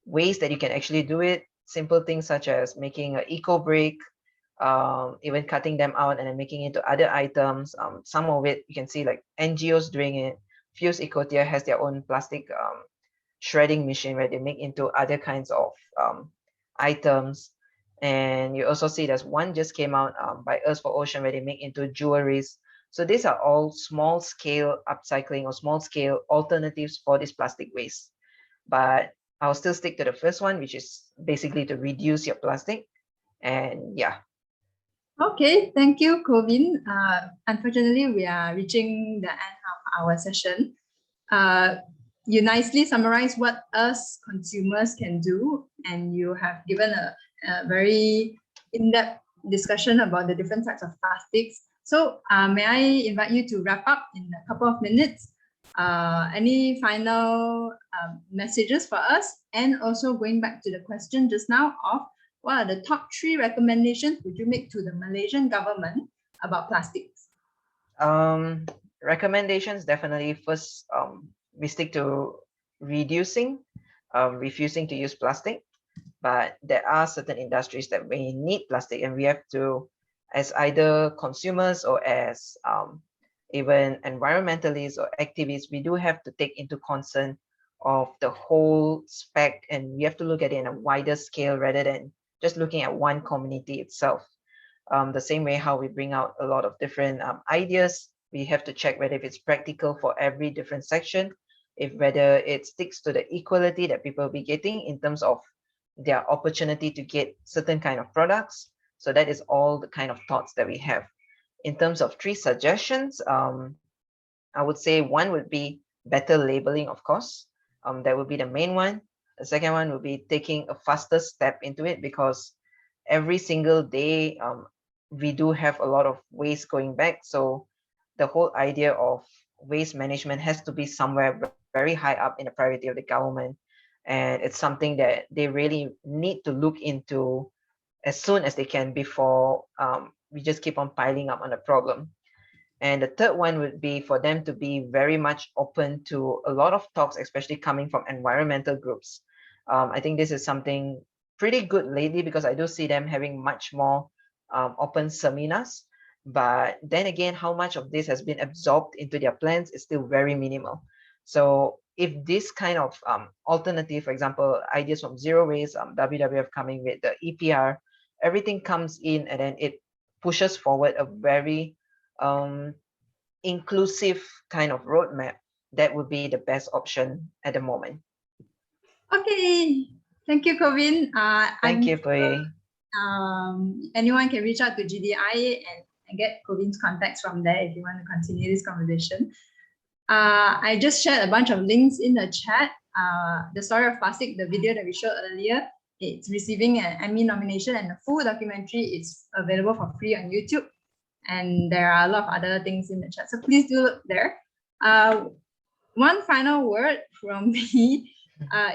ways that you can actually do it. Simple things such as making an eco brick, even cutting them out and then making it into other items. Some of it you can see like NGOs doing it. Fuse Ecotia has their own plastic shredding machine where they make into other kinds of items. And you also see there's one just came out by Earth for Ocean where they make into jewelries. So these are all small scale upcycling or small scale alternatives for this plastic waste. But I'll still stick to the first one, which is basically to reduce your plastic. And yeah. Okay, thank you, Kovin. Unfortunately, we are reaching the end of our session. You nicely summarized what us consumers can do, and you have given a very in-depth discussion about the different types of plastics. So may I invite you to wrap up in a couple of minutes? Any final messages for us? And also going back to the question just now of what are the top 3 recommendations would you make to the Malaysian government about plastics? Recommendations, definitely. First, we stick to reducing, refusing to use plastic. But there are certain industries that may need plastic, and we have to, as either consumers or as even environmentalists or activists, we do have to take into concern of the whole spec, and we have to look at it in a wider scale rather than just looking at one community itself. The same way how we bring out a lot of different ideas, we have to check whether if it's practical for every different section, if whether it sticks to the equality that people will be getting in terms of their opportunity to get certain kind of products. So that is all the kind of thoughts that we have. In terms of 3 suggestions, I would say one would be better labeling, of course. That would be the main one. The second one would be taking a faster step into it, because every single day we do have a lot of waste going back. So the whole idea of waste management has to be somewhere very high up in the priority of the government. and it's something that they really need to look into as soon as they can before we just keep on piling up on the problem. And the third one would be for them to be very much open to a lot of talks, especially coming from environmental groups. I think this is something pretty good lately because I do see them having much more open seminars. But then again, how much of this has been absorbed into their plans is still very minimal. So if this kind of alternative, for example, ideas from zero waste, WWF coming with the EPR, everything comes in and then it pushes forward a very inclusive kind of roadmap, that would be the best option at the moment. Okay, thank you, Kovin. Thank you, Pui. Anyone can reach out to GDI and get Kovin's contacts from there if you want to continue this conversation. I just shared a bunch of links in the chat. The Story of Plastic, the video that we showed earlier, it's receiving an Emmy nomination, and the full documentary is available for free on YouTube. And there are a lot of other things in the chat, so please do look there. One final word from me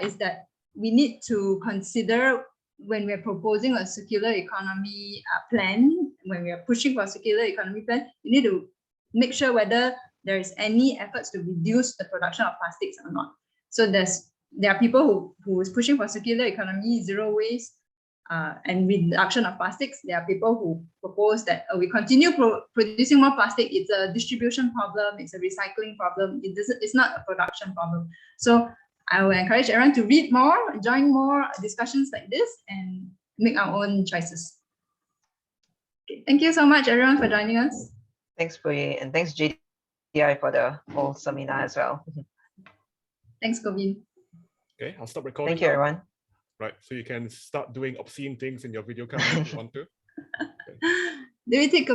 is that we need to consider, when we're proposing a circular economy plan, when we are pushing for a circular economy plan, we need to make sure whether there is any efforts to reduce the production of plastics or not. So there are people who is pushing for circular economy, zero waste, and reduction of plastics. There are people who propose that we continue producing more plastic. It's a distribution problem. It's a recycling problem. It's not a production problem. So I will encourage everyone to read more, join more discussions like this, and make our own choices. Okay, thank you so much, everyone, for joining us. Thanks, Pui, and thanks, GDI, for the whole seminar as well. Thanks, Kovin. Okay, I'll stop recording. Thank you, everyone. Right, so you can start doing obscene things in your video camera if you want to. Okay. Do we take a